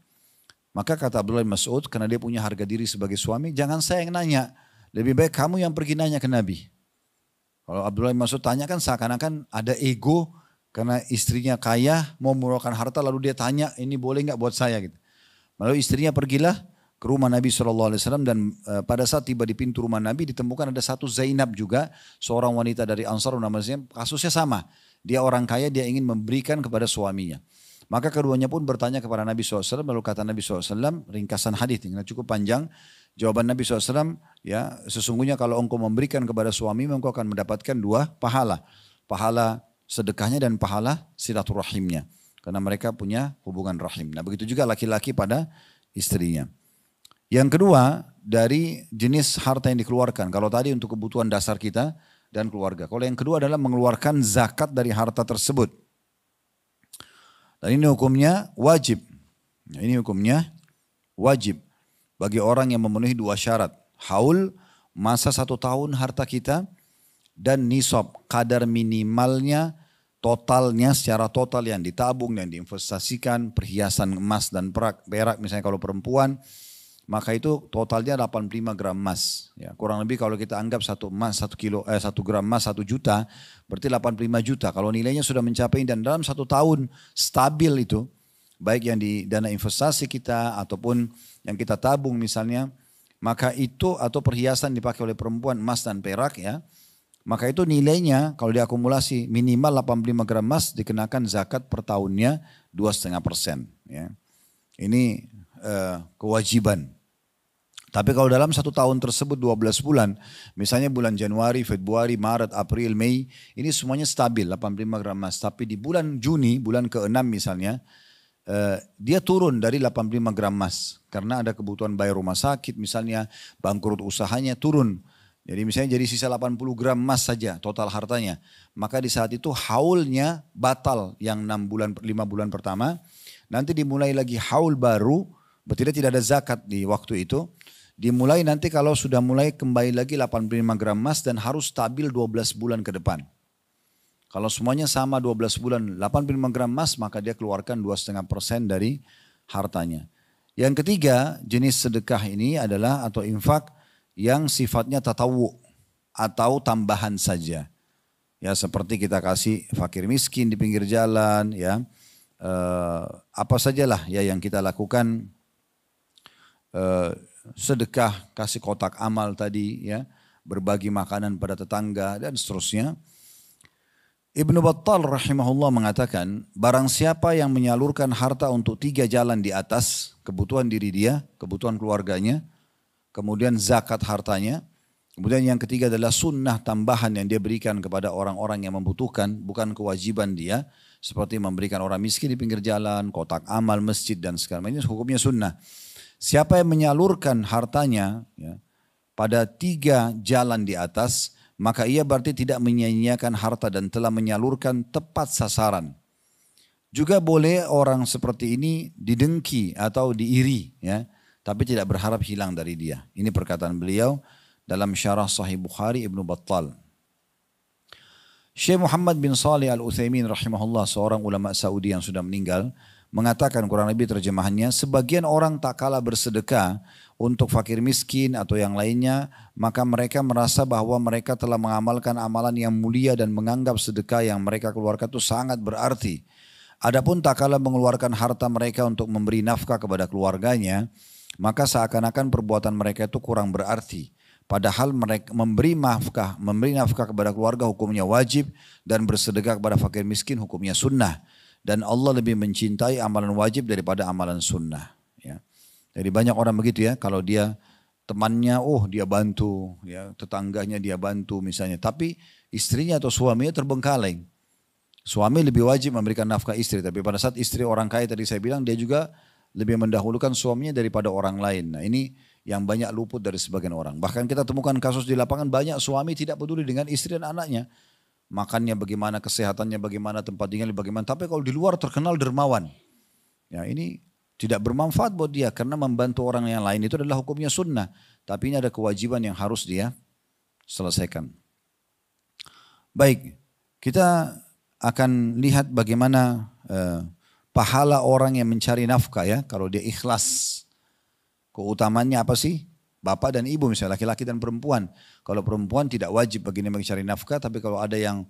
Maka kata Abdullah bin Mas'ud, karena dia punya harga diri sebagai suami, jangan saya yang nanya. Lebih baik kamu yang pergi nanya ke Nabi. Kalau Abdullah bin Mas'ud tanya kan seakan-akan ada ego, karena istrinya kaya, mau mengeluarkan harta lalu dia tanya, ini boleh nggak buat saya gitu. Lalu istrinya pergilah ke rumah Nabi SAW dan pada saat tiba di pintu rumah Nabi ditemukan ada satu Zainab juga, seorang wanita dari Ansar, namanya kasusnya sama. Dia orang kaya, dia ingin memberikan kepada suaminya. Maka keduanya pun bertanya kepada Nabi SAW, lalu kata Nabi SAW, ringkasan hadis ini cukup panjang. Jawaban Nabi SAW, ya sesungguhnya kalau engkau memberikan kepada suami, engkau akan mendapatkan 2 pahala. Pahala sedekahnya dan pahala silaturahimnya. Karena mereka punya hubungan rahim. Nah begitu juga laki-laki pada istrinya. Yang kedua, dari jenis harta yang dikeluarkan. Kalau tadi untuk kebutuhan dasar kita dan keluarga. Kalau yang kedua adalah mengeluarkan zakat dari harta tersebut. Dan ini hukumnya wajib. Ini hukumnya wajib. Bagi orang yang memenuhi 2 syarat. Haul, masa 1 tahun harta kita. Dan nisab, kadar minimalnya, totalnya secara total yang ditabung dan diinvestasikan. Perhiasan emas dan perak misalnya kalau perempuan. Maka itu totalnya 85 gram emas. Ya, kurang lebih kalau kita anggap 1 gram emas 1 juta, berarti 85 juta. Kalau nilainya sudah mencapai dan dalam 1 tahun stabil itu, baik yang di dana investasi kita ataupun yang kita tabung misalnya, maka itu atau perhiasan dipakai oleh perempuan emas dan perak ya, maka itu nilainya kalau diakumulasi minimal 85 gram emas dikenakan zakat per tahunnya 2,5%. Ya. Ini kewajiban. Tapi kalau dalam 1 tahun tersebut 12 bulan, misalnya bulan Januari, Februari, Maret, April, Mei, ini semuanya stabil 85 gram emas. Tapi di bulan Juni, bulan ke-6 misalnya, dia turun dari 85 gram emas. Karena ada kebutuhan bayar rumah sakit misalnya, bangkrut usahanya turun. Jadi misalnya jadi sisa 80 gram emas saja total hartanya. Maka di saat itu haulnya batal yang 5 bulan pertama. Nanti dimulai lagi haul baru, berarti tidak ada zakat di waktu itu. Dimulai nanti kalau sudah mulai kembali lagi 85 gram emas dan harus stabil 12 bulan ke depan. Kalau semuanya sama 12 bulan 85 gram emas maka dia keluarkan 2,5% dari hartanya. Yang ketiga jenis sedekah ini adalah atau infak yang sifatnya tatawu atau tambahan saja. Ya seperti kita kasih fakir miskin di pinggir jalan ya. Apa sajalah ya yang kita lakukan sedekah, kasih kotak amal tadi ya, berbagi makanan pada tetangga dan seterusnya. Ibnu Battal rahimahullah mengatakan, barang siapa yang menyalurkan harta untuk 3 jalan di atas, kebutuhan diri dia, kebutuhan keluarganya, kemudian zakat hartanya, kemudian yang ketiga adalah sunnah tambahan yang dia berikan kepada orang-orang yang membutuhkan, bukan kewajiban dia, seperti memberikan orang miskin di pinggir jalan, kotak amal, masjid dan segala macam, hukumnya sunnah. Siapa yang menyalurkan hartanya ya, pada 3 jalan di atas, maka ia berarti tidak menyia-nyiakan harta dan telah menyalurkan tepat sasaran. Juga boleh orang seperti ini didengki atau diiri, ya, tapi tidak berharap hilang dari dia. Ini perkataan beliau dalam syarah Sahih Bukhari Ibnu Battal. Syekh Muhammad bin Salih Al-Utsaimin rahimahullah, seorang ulama Saudi yang sudah meninggal, mengatakan kurang lebih terjemahannya, sebagian orang tak kalah bersedekah untuk fakir miskin atau yang lainnya, maka mereka merasa bahwa mereka telah mengamalkan amalan yang mulia dan menganggap sedekah yang mereka keluarkan itu sangat berarti. Adapun tak kalah mengeluarkan harta mereka untuk memberi nafkah kepada keluarganya, maka seakan-akan perbuatan mereka itu kurang berarti. Padahal mereka memberi nafkah kepada keluarga hukumnya wajib dan bersedekah kepada fakir miskin hukumnya sunnah. Dan Allah lebih mencintai amalan wajib daripada amalan sunnah. Ya. Jadi banyak orang begitu ya, kalau dia temannya, dia bantu, ya, tetangganya dia bantu misalnya. Tapi istrinya atau suaminya terbengkalai. Suami lebih wajib memberikan nafkah istri, tapi pada saat istri orang kaya tadi saya bilang, dia juga lebih mendahulukan suaminya daripada orang lain. Nah ini yang banyak luput dari sebagian orang. Bahkan kita temukan kasus di lapangan, banyak suami tidak peduli dengan istri dan anaknya. Makannya bagaimana, kesehatannya bagaimana, tempat tinggalnya bagaimana. Tapi kalau di luar terkenal dermawan. Ya ini tidak bermanfaat buat dia, karena membantu orang yang lain itu adalah hukumnya sunnah. Tapi ini ada kewajiban yang harus dia selesaikan. Baik, kita akan lihat bagaimana pahala orang yang mencari nafkah ya, kalau dia ikhlas. Keutamannya apa sih? Bapak dan ibu misalnya, laki-laki dan perempuan. Kalau perempuan tidak wajib baginya mencari nafkah, tapi kalau ada yang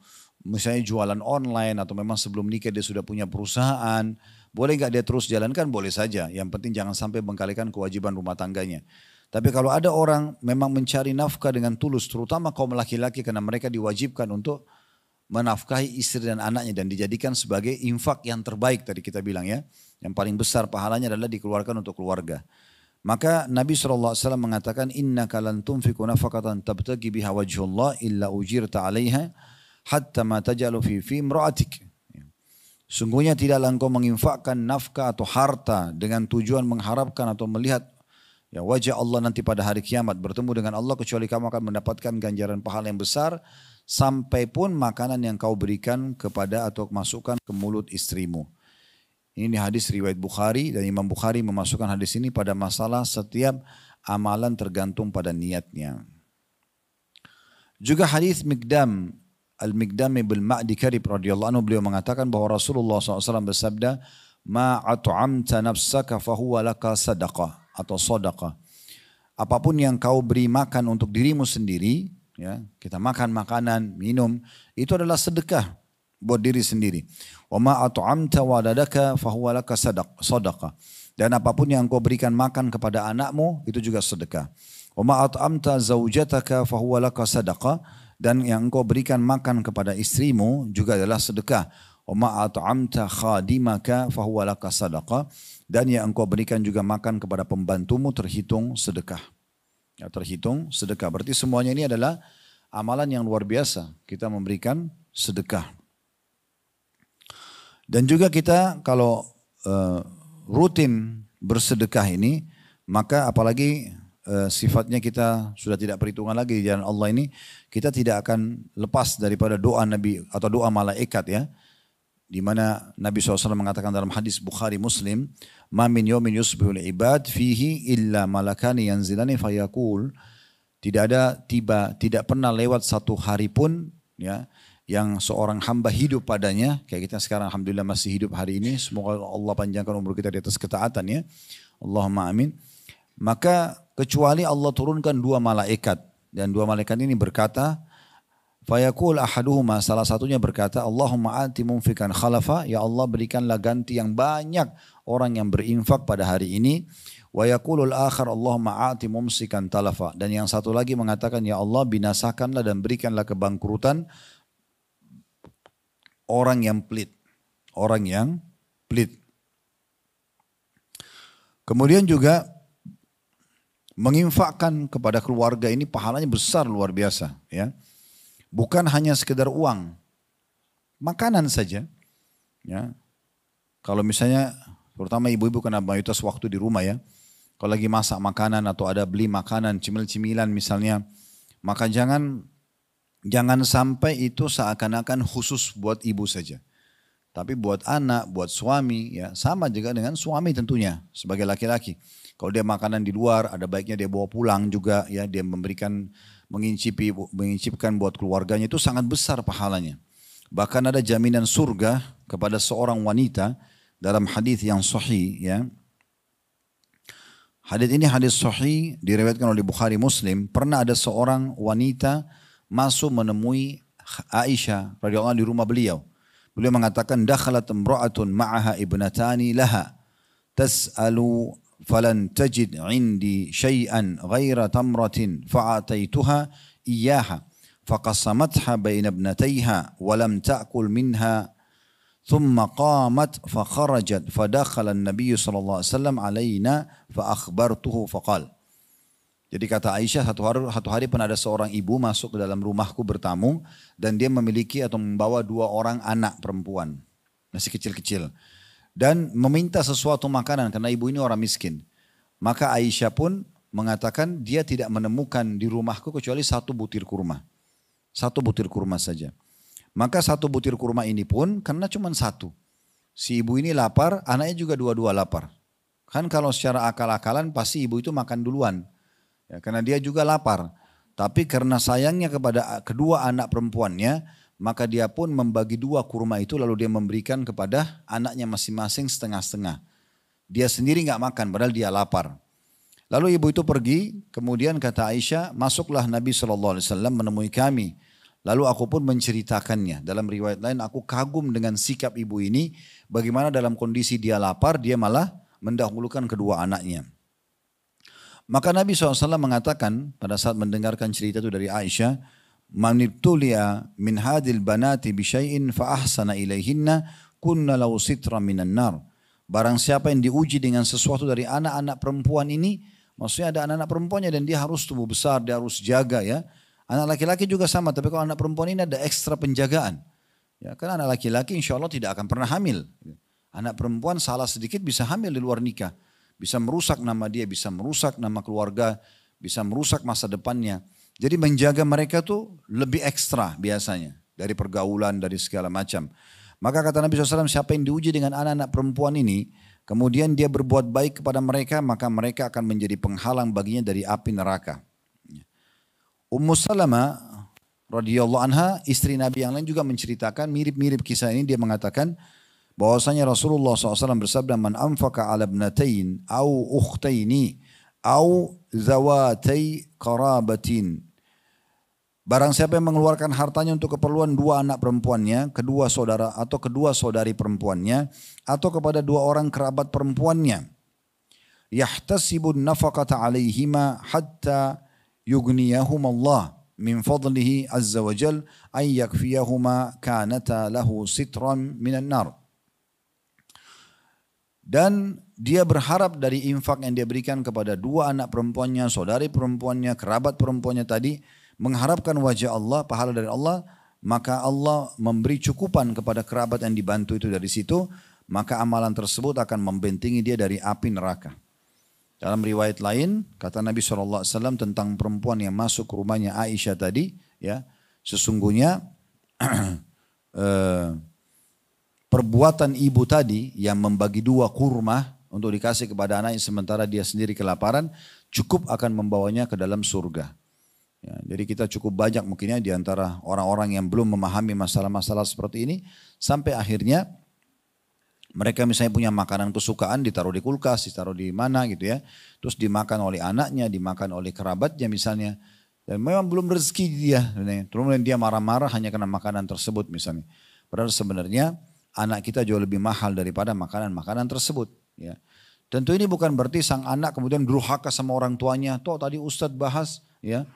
misalnya jualan online atau memang sebelum nikah dia sudah punya perusahaan, boleh nggak dia terus jalankan? Boleh saja. Yang penting jangan sampai mengkalikan kewajiban rumah tangganya. Tapi kalau ada orang memang mencari nafkah dengan tulus, terutama kaum laki-laki, karena mereka diwajibkan untuk menafkahi istri dan anaknya dan dijadikan sebagai infak yang terbaik tadi kita bilang ya. Yang paling besar pahalanya adalah dikeluarkan untuk keluarga. Maka Nabi SAW mengatakan, innaka lan tunfiqu nafaqatan tabtagi biha wajhullah illa ujirta 'alaiha hatta ma taj'alu fi imra'atik. Sungguhnya tidaklah engkau menginfakkan nafkah atau harta dengan tujuan mengharapkan atau melihat ya wajah Allah nanti pada hari kiamat, bertemu dengan Allah, kecuali kamu akan mendapatkan ganjaran pahala yang besar sampai pun makanan yang kau berikan kepada atau masukkan ke mulut istrimu. Ini hadis riwayat Bukhari, dan Imam Bukhari memasukkan hadis ini pada masalah setiap amalan tergantung pada niatnya. Juga hadis Al-Miqdam bin Ma'di Karib radhiyallahu anhu, beliau mengatakan bahwa Rasulullah SAW bersabda, ma at'amta nafsaka fahuwa laka sadaqah atau sadaqah. Apapun yang kau beri makan untuk dirimu sendiri, ya, kita makan makanan, minum, itu adalah sedekah buat diri sendiri. Wa ma at'amta waladaka fahuwa laka sadaqah. Dan apapun yang kau berikan makan kepada anakmu itu juga sedekah. Wa ma at'amta zaujataka fahuwa laka sadaqah. Dan yang kau berikan makan kepada istrimu juga adalah sedekah. Wa ma at'amta khadimaka fahuwa laka sadaqah. Dan yang engkau berikan juga makan kepada pembantumu terhitung sedekah. Ya, terhitung sedekah. Berarti semuanya ini adalah amalan yang luar biasa. Kita memberikan sedekah. Dan juga kita kalau rutin bersedekah ini, maka apalagi sifatnya kita sudah tidak perhitungan lagi di jalan Allah ini, kita tidak akan lepas daripada doa Nabi atau doa malaikat ya. Di mana Nabi SAW mengatakan dalam hadis Bukhari Muslim, ma min yawmin yusbihul ibad fihi illa malakani yanzilani fayaqul. Tidak pernah lewat satu hari pun ya yang seorang hamba hidup padanya, kayak kita sekarang alhamdulillah masih hidup hari ini, semoga Allah panjangkan umur kita di atas ketaatan ya, Allahumma amin. Maka kecuali Allah turunkan dua malaikat, dan dua malaikat ini berkata, fayaqul ahaduhuma, salah satunya berkata, Allahumma ati munfikan khalafa, ya Allah berikanlah ganti yang banyak orang yang berinfak pada hari ini. Wa yaqulul akhar, Allahumma ati mumsikan talafa, dan yang satu lagi mengatakan, ya Allah binasakanlah dan berikanlah kebangkrutan orang yang pelit. Kemudian juga menginfakkan kepada keluarga ini pahalanya besar luar biasa ya. Bukan hanya sekedar uang, makanan saja ya. Kalau misalnya terutama ibu-ibu kena mayoritas waktu di rumah ya. Kalau lagi masak makanan atau ada beli makanan cemil-cemilan misalnya, maka jangan Jangan sampai itu seakan-akan khusus buat ibu saja. Tapi buat anak, buat suami, ya sama juga dengan suami tentunya sebagai laki-laki. Kalau dia makanan di luar, ada baiknya dia bawa pulang juga, ya dia memberikan, mengincipkan buat keluarganya, itu sangat besar pahalanya. Bahkan ada jaminan surga kepada seorang wanita dalam hadis yang sahih, ya. Hadis ini hadis sahih diriwayatkan oleh Bukhari Muslim. Pernah ada seorang wanita masuk menemui Aisyah radhiyallahu anha di rumah beliau. Beliau mengatakan, dakhalat imra'atun ma'aha ibnatani laha tas'alu falan tajid 'indi syai'an ghaira tamratin fa'ataituha iyyaha faqassamatha baina ibnatayha wa lam ta'kul minha thumma qamat fakharajat fadakhala an-nabiy sallallahu alaihi wasallam alaina fa akhbartuhu faqala. Jadi kata Aisyah, satu hari pernah ada seorang ibu masuk ke dalam rumahku bertamu dan dia memiliki atau membawa 2 orang anak perempuan, masih kecil-kecil, dan meminta sesuatu makanan karena ibu ini orang miskin. Maka Aisyah pun mengatakan dia tidak menemukan di rumahku kecuali 1 butir kurma. 1 butir kurma saja. Maka 1 butir kurma ini pun karena cuma 1. Si ibu ini lapar, anaknya juga dua-dua lapar. Kan kalau secara akal-akalan pasti ibu itu makan duluan. Ya, karena dia juga lapar. Tapi karena sayangnya kepada kedua anak perempuannya, maka dia pun membagi 2 kurma itu lalu dia memberikan kepada anaknya masing-masing setengah-setengah. Dia sendiri nggak makan padahal dia lapar. Lalu ibu itu pergi, kemudian kata Aisyah, masuklah Nabi SAW menemui kami. Lalu aku pun menceritakannya. Dalam riwayat lain aku kagum dengan sikap ibu ini, bagaimana dalam kondisi dia lapar, dia malah mendahulukan kedua anaknya. Maka Nabi SAW mengatakan pada saat mendengarkan cerita itu dari Aisyah, manibtulia min hadil banati bisyai'in fa ahsana ilaihinna kunna law sitra minan nar. Barang siapa yang diuji dengan sesuatu dari anak-anak perempuan ini, maksudnya ada anak-anak perempuannya dan dia harus tumbuh besar, dia harus jaga, ya. Anak laki-laki juga sama, tapi kalau anak perempuan ini ada ekstra penjagaan. Ya, karena anak laki-laki insya Allah tidak akan pernah hamil. Anak perempuan salah sedikit bisa hamil di luar nikah. Bisa merusak nama dia, bisa merusak nama keluarga, bisa merusak masa depannya. Jadi menjaga mereka tuh lebih ekstra biasanya. Dari pergaulan, dari segala macam. Maka kata Nabi SAW, siapa yang diuji dengan anak-anak perempuan ini, kemudian dia berbuat baik kepada mereka, maka mereka akan menjadi penghalang baginya dari api neraka. Ummu Salamah radhiyallahu anha, istri Nabi yang lain juga menceritakan mirip-mirip kisah ini. Dia mengatakan, bahwasanya Rasulullah SAW bersabda, man anfaqa ala ibnatain au ukhtaini au zawatai qarabatin. Barang siapa yang mengeluarkan hartanya untuk keperluan 2 anak perempuannya, kedua saudara atau kedua saudari perempuannya, atau kepada 2 orang kerabat perempuannya, yahtasibun nafaqata alaihima hatta yughniyahum Allah min fadlihi azza wa jal ay yakfiyahuma kanata lahu sitran minan nar. Dan dia berharap dari infak yang dia berikan kepada 2 anak perempuannya, saudari perempuannya, kerabat perempuannya tadi, mengharapkan wajah Allah, pahala dari Allah, maka Allah memberi cukupan kepada kerabat yang dibantu itu dari situ, maka amalan tersebut akan membentengi dia dari api neraka. Dalam riwayat lain, kata Nabi SAW tentang perempuan yang masuk ke rumahnya Aisyah tadi, ya, sesungguhnya perbuatan ibu tadi yang membagi 2 kurma untuk dikasih kepada anaknya sementara dia sendiri kelaparan, cukup akan membawanya ke dalam surga. Ya, jadi kita cukup banyak mungkinnya di antara orang-orang yang belum memahami masalah-masalah seperti ini, sampai akhirnya mereka misalnya punya makanan kesukaan ditaruh di kulkas, ditaruh di mana gitu ya, terus dimakan oleh anaknya, dimakan oleh kerabatnya misalnya, dan memang belum rezeki dia, kemudian dia marah-marah hanya karena makanan tersebut misalnya. Padahal sebenarnya anak kita jauh lebih mahal daripada makanan-makanan tersebut. Ya. Tentu ini bukan berarti sang anak kemudian durhaka sama orang tuanya. Toh tadi Ustadz bahas, ya,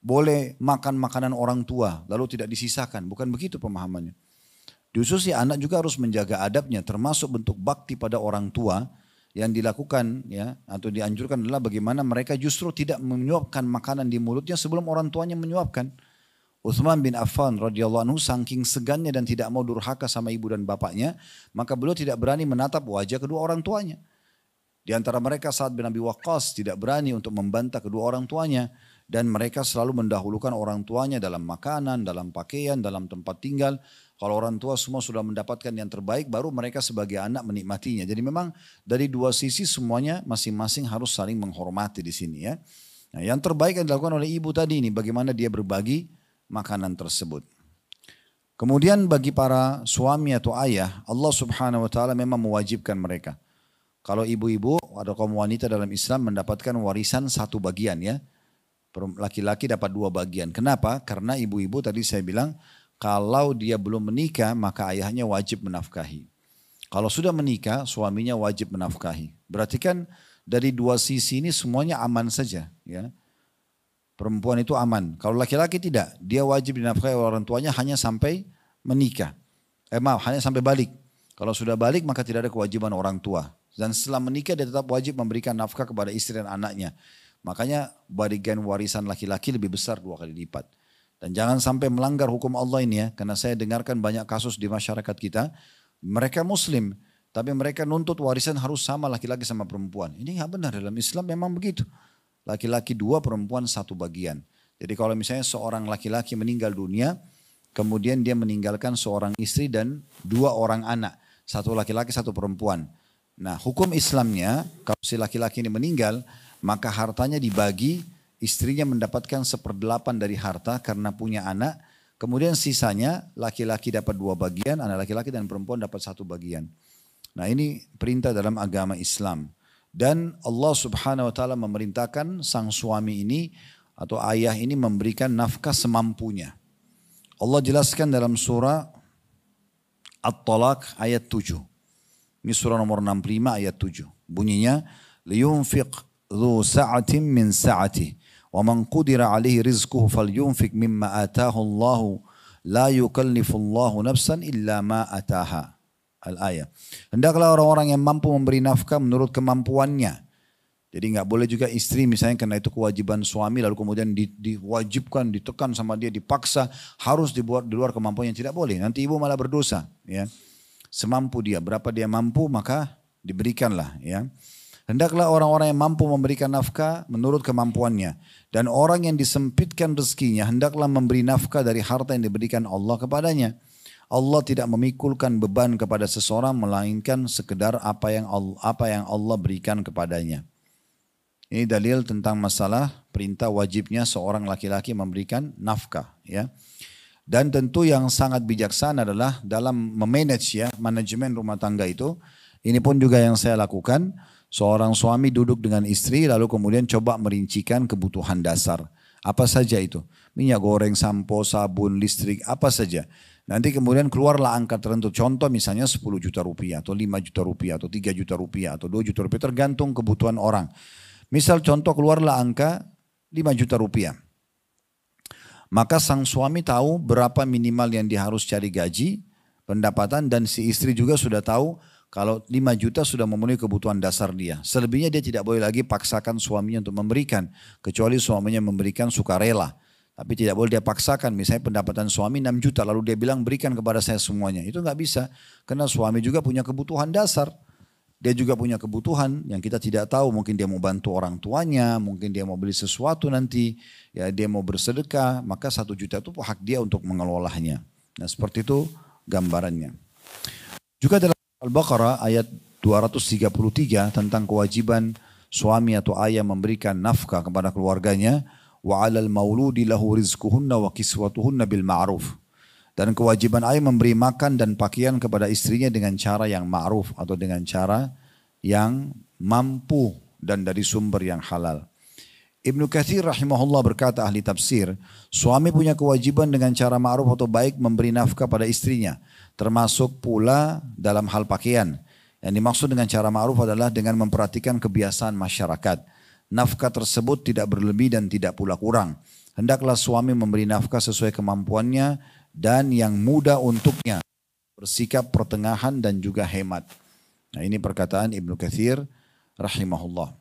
boleh makan makanan orang tua lalu tidak disisakan. Bukan begitu pemahamannya. Justru si anak juga harus menjaga adabnya, termasuk bentuk bakti pada orang tua yang dilakukan, ya, atau dianjurkan adalah bagaimana mereka justru tidak menyuapkan makanan di mulutnya sebelum orang tuanya menyuapkan. Utsman bin Affan radhiyallahu anhu saking segannya dan tidak mau durhaka sama ibu dan bapaknya, maka beliau tidak berani menatap wajah kedua orang tuanya. Di antara mereka Sa'ad bin Abi Waqqas tidak berani untuk membantah kedua orang tuanya. Dan mereka selalu mendahulukan orang tuanya dalam makanan, dalam pakaian, dalam tempat tinggal. Kalau orang tua semua sudah mendapatkan yang terbaik, baru mereka sebagai anak menikmatinya. Jadi memang dari dua sisi semuanya masing-masing harus saling menghormati di sini ya. Nah, yang terbaik yang dilakukan oleh ibu tadi ini, bagaimana dia berbagi makanan tersebut. Kemudian bagi para suami atau ayah, Allah Subhanahu wa taala memang mewajibkan mereka. Kalau ibu-ibu atau kaum wanita dalam Islam mendapatkan warisan satu bagian ya. Laki-laki dapat dua bagian. Kenapa? Karena ibu-ibu tadi saya bilang, kalau dia belum menikah maka ayahnya wajib menafkahi. Kalau sudah menikah suaminya wajib menafkahi. Berarti kan dari dua sisi ini semuanya aman saja ya. Perempuan itu aman. Kalau laki-laki tidak, dia wajib dinafkahi oleh orang tuanya hanya sampai menikah. Hanya sampai balik. Kalau sudah balik maka tidak ada kewajiban orang tua. Dan setelah menikah dia tetap wajib memberikan nafkah kepada istri dan anaknya. Makanya bagian warisan laki-laki lebih besar 2 kali lipat. Dan jangan sampai melanggar hukum Allah ini ya. Karena saya dengarkan banyak kasus di masyarakat kita. Mereka muslim. Tapi mereka nuntut warisan harus sama laki-laki sama perempuan. Ini nggak benar, dalam Islam memang begitu. Laki-laki 2, perempuan 1 bagian. Jadi kalau misalnya seorang laki-laki meninggal dunia. Kemudian dia meninggalkan seorang istri dan 2 orang anak. 1 laki-laki 1 perempuan. Nah hukum Islamnya kalau si laki-laki ini meninggal. Maka hartanya dibagi, istrinya mendapatkan 1/8 dari harta karena punya anak. Kemudian sisanya laki-laki dapat 2 bagian, anak laki-laki dan perempuan dapat 1 bagian. Nah ini perintah dalam agama Islam. Dan Allah Subhanahu wa taala memerintahkan sang suami ini atau ayah ini memberikan nafkah semampunya. Allah jelaskan dalam surah At-Talaq ayat 7. Ini surah nomor 65 ayat 7. Bunyinya, liyunfiq ذو سعة من سعته ومن قدر عليه رزقه فلينفق مما آتاه الله لا يكلف الله نفسا إلا ما آتاها. Al-ayah. Hendaklah orang-orang yang mampu memberi nafkah menurut kemampuannya. Jadi nggak boleh juga istri misalnya karena itu kewajiban suami lalu kemudian diwajibkan, ditekan sama dia, dipaksa harus dibuat di luar kemampuannya, tidak boleh. Nanti ibu malah berdosa. Ya. Semampu dia, berapa dia mampu maka diberikanlah. Ya. Hendaklah orang-orang yang mampu memberikan nafkah menurut kemampuannya. Dan orang yang disempitkan rezekinya hendaklah memberi nafkah dari harta yang diberikan Allah kepadanya. Allah tidak memikulkan beban kepada seseorang melainkan sekedar apa yang Allah berikan kepadanya. Ini dalil tentang masalah perintah wajibnya seorang laki-laki memberikan nafkah. Ya. Dan tentu yang sangat bijaksana adalah dalam memanage ya, manajemen rumah tangga itu. Ini pun juga yang saya lakukan. Seorang suami duduk dengan istri lalu kemudian coba merincikan kebutuhan dasar. Apa saja itu? Minyak goreng, sampo, sabun, listrik, apa saja. Nanti kemudian keluarlah angka tertentu. Contoh misalnya 10 juta rupiah atau 5 juta rupiah atau 3 juta rupiah atau 2 juta rupiah tergantung kebutuhan orang. Misal contoh keluarlah angka 5 juta rupiah. Maka sang suami tahu berapa minimal yang dia harus cari gaji, pendapatan, dan si istri juga sudah tahu kalau 5 juta sudah memenuhi kebutuhan dasar dia. Selebihnya dia tidak boleh lagi paksakan suaminya untuk memberikan. Kecuali suaminya memberikan sukarela. Tapi tidak boleh dia paksakan. Misalnya pendapatan suami 6 juta lalu dia bilang berikan kepada saya semuanya. Itu nggak bisa. Karena suami juga punya kebutuhan dasar. Dia juga punya kebutuhan yang kita tidak tahu. Mungkin dia mau bantu orang tuanya. Mungkin dia mau beli sesuatu nanti. Ya dia mau bersedekah. Maka 1 juta itu hak dia untuk mengelolanya. Nah seperti itu gambarannya. Juga dalam Al-Baqarah ayat 233 tentang kewajiban suami atau ayah memberikan nafkah kepada keluarganya. Wa 'alal mauludi lahu rizquhunna wa kiswatuhunna bil ma'ruf. Dan kewajiban ayah memberi makan dan pakaian kepada istrinya dengan cara yang ma'ruf atau dengan cara yang mampu dan dari sumber yang halal. Ibnu Katsir rahimahullah berkata, ahli tafsir, suami punya kewajiban dengan cara ma'ruf atau baik memberi nafkah pada istrinya, termasuk pula dalam hal pakaian. Yang dimaksud dengan cara ma'ruf adalah dengan memperhatikan kebiasaan masyarakat. Nafkah tersebut tidak berlebih dan tidak pula kurang. Hendaklah suami memberi nafkah sesuai kemampuannya dan yang mudah untuknya, bersikap pertengahan dan juga hemat. Nah ini perkataan Ibnu Katsir rahimahullah.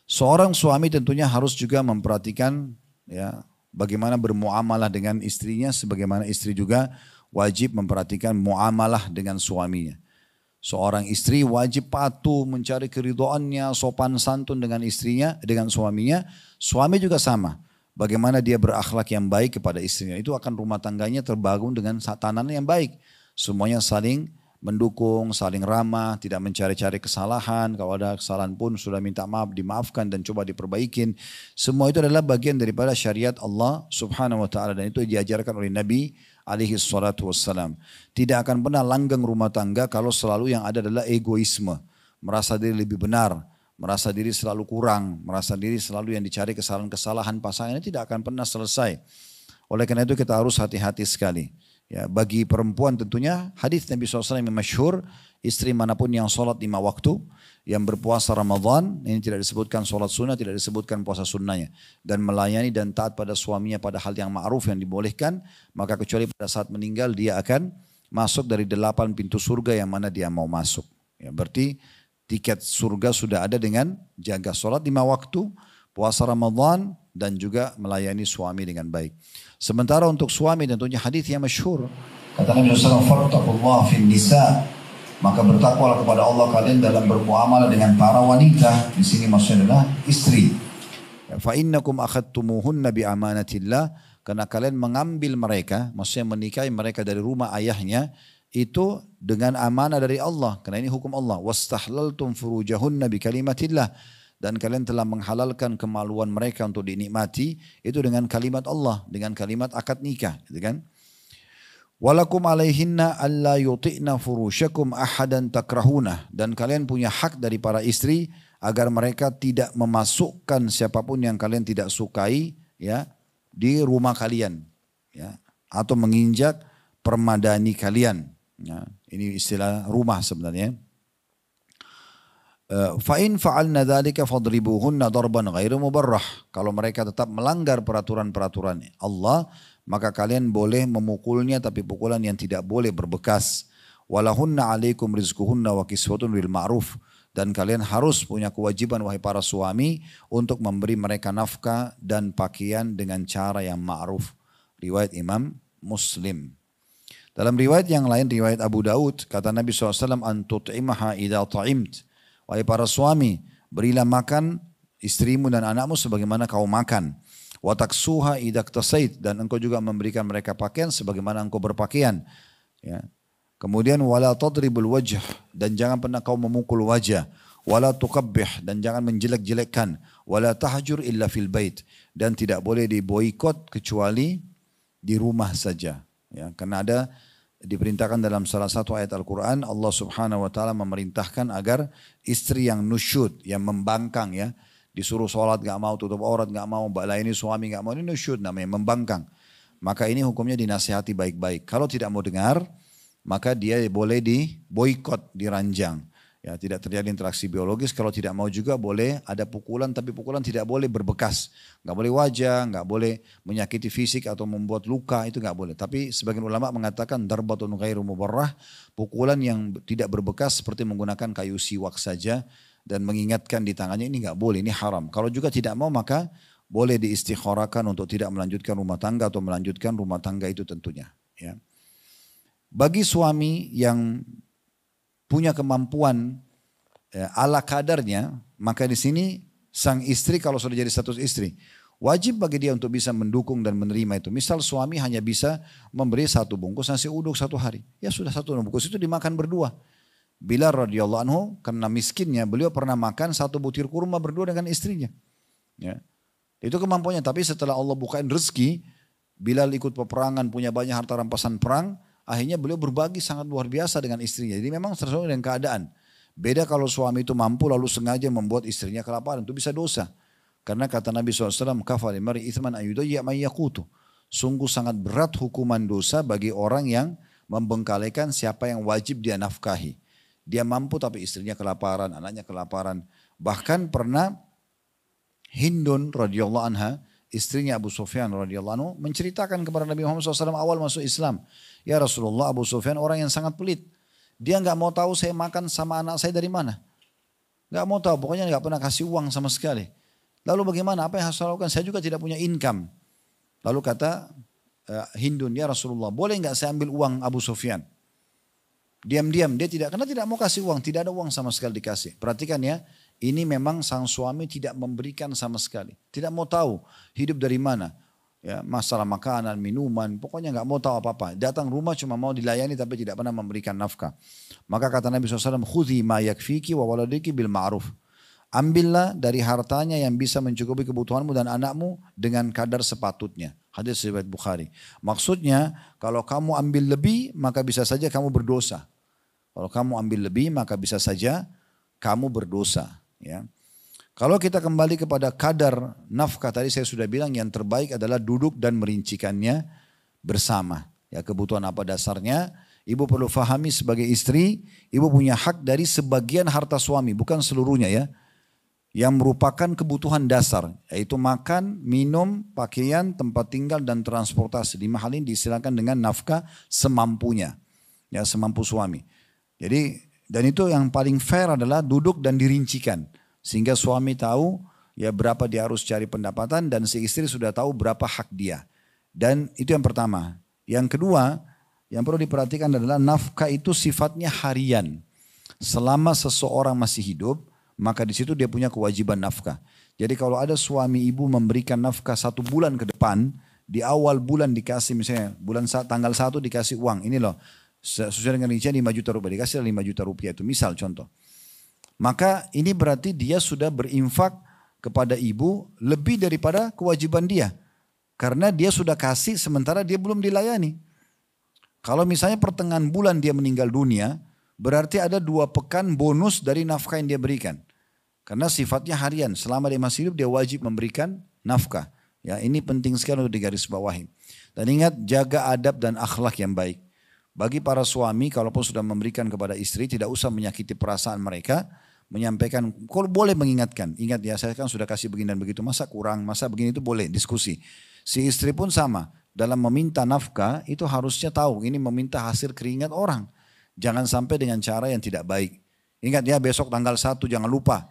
Seorang suami tentunya harus juga memperhatikan ya bagaimana bermuamalah dengan istrinya, sebagaimana istri juga wajib memperhatikan muamalah dengan suaminya. Seorang istri wajib patuh, mencari keridhaannya, sopan santun dengan istrinya, dengan suaminya. Suami juga sama. Bagaimana dia berakhlak yang baik kepada istrinya. Itu akan rumah tangganya terbangun dengan tatanan yang baik. Semuanya saling mendukung, saling ramah, tidak mencari-cari kesalahan. Kalau ada kesalahan pun sudah minta maaf, dimaafkan dan coba diperbaikin. Semua itu adalah bagian daripada syariat Allah subhanahu wa ta'ala. Dan itu diajarkan oleh Nabi alaihi salatu wassalam. Tidak akan pernah langgeng rumah tangga kalau selalu yang ada adalah egoisme. Merasa diri lebih benar, merasa diri selalu kurang, merasa diri selalu yang dicari kesalahan-kesalahan pasangan, ini tidak akan pernah selesai. Oleh karena itu kita harus hati-hati sekali. Ya, bagi perempuan tentunya hadis Nabi SAW yang masyhur, istri manapun yang sholat 5 waktu, yang berpuasa Ramadan, ini tidak disebutkan sholat sunnah, tidak disebutkan puasa sunnahnya, dan melayani dan taat pada suaminya pada hal yang ma'ruf yang dibolehkan, maka kecuali pada saat meninggal dia akan masuk dari 8 pintu surga yang mana dia mau masuk. Ya, berarti tiket surga sudah ada dengan jaga sholat 5 waktu, puasa Ramadan, dan juga melayani suami dengan baik. Sementara untuk suami tentunya hadis yang masyhur. Kata Nabi SAW, "Fattaqullaha fin nisa." Maka bertakwalah kepada Allah kalian dalam bermuamalah dengan para wanita. Di sini maksudnya adalah istri. Fa innakum akhadtumuhunna bi amanatillah, karena kalian mengambil mereka, maksudnya menikahi mereka dari rumah ayahnya itu dengan amanah dari Allah, karena ini hukum Allah. Wastahlaltum furujahunna bi kalimatillah, dan kalian telah menghalalkan kemaluan mereka untuk dinikmati itu dengan kalimat Allah, dengan kalimat akad nikah, gitu kan? Walakum alaihinna alla yuti'na furusyakum ahadan takrahuna, dan kalian punya hak dari para istri agar mereka tidak memasukkan siapapun yang kalian tidak sukai ya di rumah kalian ya, atau menginjak permadani kalian ya. Ini istilah rumah sebenarnya. Fa'in fa'alna dzalika fadribuhunna darban ghairu mubarrah. Kalau mereka tetap melanggar peraturan-peraturan Allah, maka kalian boleh memukulnya tapi pukulan yang tidak boleh berbekas. Walahunna alaikum rizquhunna wa kiswatun bil ma'ruf. Dan kalian harus punya kewajiban wahai para suami untuk memberi mereka nafkah dan pakaian dengan cara yang ma'ruf. Riwayat Imam Muslim. Dalam riwayat yang lain, riwayat Abu Daud, kata Nabi SAW, an tut'imaha idha ta'imt. Wahai para suami, berilah makan istrimu dan anakmu sebagaimana kau makan. Wa taksuha idza iktasait, dan engkau juga memberikan mereka pakaian sebagaimana engkau berpakaian. Ya. Kemudian wala tadribul wajh, dan jangan pernah kau memukul wajah. Wala tuqabbih, dan jangan menjelek-jelekkan. Wala tahjur illa fil bait, dan tidak boleh diboikot kecuali di rumah saja. Ya, karena ada diperintahkan dalam salah satu ayat Al-Quran, Allah subhanahu wa ta'ala memerintahkan agar istri yang nusyud, yang membangkang ya, disuruh sholat gak mau, tutup aurat gak mau, ini suami gak mau, ini nusyud namanya, membangkang. Maka ini hukumnya dinasihati baik-baik. Kalau tidak mau dengar, maka dia boleh diboikot, diranjang. Ya, tidak terjadi interaksi biologis. Kalau tidak mau juga boleh ada pukulan, tapi pukulan tidak boleh berbekas. Nggak boleh wajah, nggak boleh menyakiti fisik atau membuat luka, itu nggak boleh. Tapi sebagian ulama mengatakan darbatun ghairu mubarrah, pukulan yang tidak berbekas seperti menggunakan kayu siwak saja dan mengingatkan di tangannya, ini nggak boleh, ini haram. Kalau juga tidak mau maka boleh diistikharahkan untuk tidak melanjutkan rumah tangga atau melanjutkan rumah tangga itu tentunya. Ya. Bagi suami yang punya kemampuan ala kadarnya, maka di sini sang istri kalau sudah jadi status istri, wajib bagi dia untuk bisa mendukung dan menerima itu. Misal suami hanya bisa memberi 1 bungkus nasi uduk 1 hari, ya sudah 1 bungkus itu dimakan berdua. Bilal radhiyallahu anhu karena miskinnya beliau pernah makan 1 butir kurma berdua dengan istrinya. Ya. Itu kemampuannya, tapi setelah Allah bukain rezeki, Bilal ikut peperangan, punya banyak harta rampasan perang. Akhirnya beliau berbagi sangat luar biasa dengan istrinya. Jadi memang sesuai dengan keadaan. Beda kalau suami itu mampu lalu sengaja membuat istrinya kelaparan. Itu bisa dosa. Karena kata Nabi SAW, kafal mari ithman ayudayya man yaqutu. Sungguh sangat berat hukuman dosa bagi orang yang membengkalikan siapa yang wajib dia nafkahi. Dia mampu tapi istrinya kelaparan, anaknya kelaparan. Bahkan pernah Hindun radhiyallahu anha, istrinya Abu Sufyan radhiyallahu anhu, menceritakan kepada Nabi Muhammad SAW awal masuk Islam. Ya Rasulullah, Abu Sufyan orang yang sangat pelit. Dia nggak mau tahu saya makan sama anak saya dari mana. Nggak mau tahu, pokoknya nggak pernah kasih uang sama sekali. Lalu bagaimana, apa yang harus saya lakukan? Saya juga tidak punya income. Lalu kata Hindun, ya Rasulullah, boleh nggak saya ambil uang Abu Sufyan? Diam-diam dia tidak, karena tidak mau kasih uang, tidak ada uang sama sekali dikasih. Perhatikan ya, ini memang sang suami tidak memberikan sama sekali. Tidak mau tahu hidup dari mana. Ya, masalah makanan, minuman, pokoknya nggak mau tahu apa-apa. Datang rumah cuma mau dilayani tapi tidak pernah memberikan nafkah. Maka kata Nabi SAW, khudhi ma yakfiki wa waladiki bil ma'ruf. Ambillah dari hartanya yang bisa mencukupi kebutuhanmu dan anakmu dengan kadar sepatutnya. Hadis riwayat Bukhari. Maksudnya kalau kamu ambil lebih maka bisa saja kamu berdosa. Kalau kamu ambil lebih maka bisa saja kamu berdosa. Ya. Kalau kita kembali kepada kadar nafkah tadi saya sudah bilang yang terbaik adalah duduk dan merincikannya bersama. Ya, kebutuhan apa dasarnya? Ibu perlu fahami sebagai istri, ibu punya hak dari sebagian harta suami, bukan seluruhnya ya. Yang merupakan kebutuhan dasar, yaitu makan, minum, pakaian, tempat tinggal dan transportasi. 5 hal ini diistilahkan dengan nafkah semampunya. Ya, semampu suami. Jadi dan itu yang paling fair adalah duduk dan dirincikan. Sehingga suami tahu ya berapa dia harus cari pendapatan dan si istri sudah tahu berapa hak dia. Dan itu yang pertama. Yang kedua, yang perlu diperhatikan adalah nafkah itu sifatnya harian. Selama seseorang masih hidup, maka di situ dia punya kewajiban nafkah. Jadi kalau ada suami ibu memberikan nafkah 1 bulan ke depan, di awal bulan dikasih misalnya tanggal 1 dikasih uang. Ini loh, sesuai dengan rincian 5 juta rupiah, dikasih 5 juta rupiah itu misal contoh. Maka ini berarti dia sudah berinfak kepada ibu lebih daripada kewajiban dia. Karena dia sudah kasih sementara dia belum dilayani. Kalau misalnya pertengahan bulan dia meninggal dunia, berarti ada 2 pekan bonus dari nafkah yang dia berikan. Karena sifatnya harian, selama dia masih hidup dia wajib memberikan nafkah. Ya, ini penting sekali untuk digarisbawahi. Dan ingat, jaga adab dan akhlak yang baik. Bagi para suami, kalaupun sudah memberikan kepada istri, tidak usah menyakiti perasaan mereka. Menyampaikan, kalau boleh mengingatkan, ingat ya saya kan sudah kasih begini dan begitu, masa kurang, masa begini itu boleh diskusi. Si istri pun sama, dalam meminta nafkah itu harusnya tahu ini meminta hasil keringat orang. Jangan sampai dengan cara yang tidak baik. Ingat ya besok tanggal 1 jangan lupa.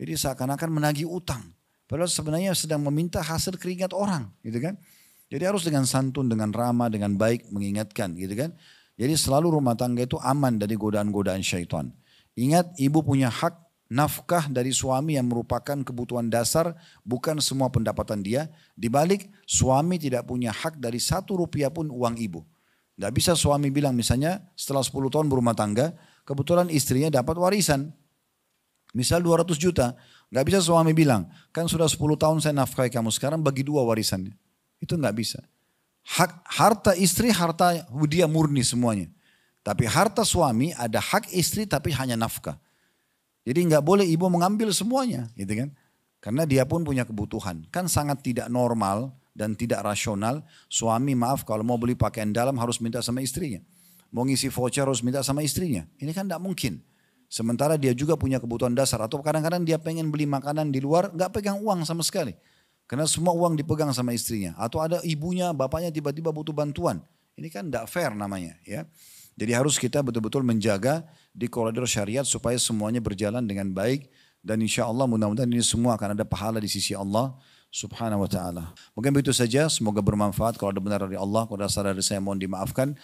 Jadi seakan-akan menagih utang. Padahal sebenarnya sedang meminta hasil keringat orang, gitu kan. Jadi harus dengan santun, dengan ramah, dengan baik mengingatkan, gitu kan. Jadi selalu rumah tangga itu aman dari godaan-godaan syaitan. Ingat, ibu punya hak nafkah dari suami yang merupakan kebutuhan dasar, bukan semua pendapatan dia. Di balik, suami tidak punya hak dari 1 rupiah pun uang ibu. Tidak bisa suami bilang misalnya setelah 10 tahun berumah tangga, kebetulan istrinya dapat warisan. Misal 200 juta. Nggak bisa suami bilang, kan sudah 10 tahun saya nafkahi kamu, sekarang bagi 2 warisannya. Itu nggak bisa. Harta istri, harta dia murni semuanya. Tapi harta suami ada hak istri tapi hanya nafkah. Jadi nggak boleh ibu mengambil semuanya, gitu kan? Karena dia pun punya kebutuhan. Kan sangat tidak normal dan tidak rasional. Suami maaf kalau mau beli pakaian dalam harus minta sama istrinya. Mau ngisi voucher harus minta sama istrinya. Ini kan tidak mungkin. Sementara dia juga punya kebutuhan dasar. Atau kadang-kadang dia pengen beli makanan di luar nggak pegang uang sama sekali. Karena semua uang dipegang sama istrinya. Atau ada ibunya, bapaknya tiba-tiba butuh bantuan. Ini kan tidak fair namanya, ya. Jadi harus kita betul-betul menjaga di koridor syariat supaya semuanya berjalan dengan baik. Dan insya Allah mudah-mudahan ini semua akan ada pahala di sisi Allah subhanahu wa ta'ala. Mungkin begitu saja, semoga bermanfaat. Kalau ada benar dari Allah, kalau ada salah dari saya mohon dimaafkan.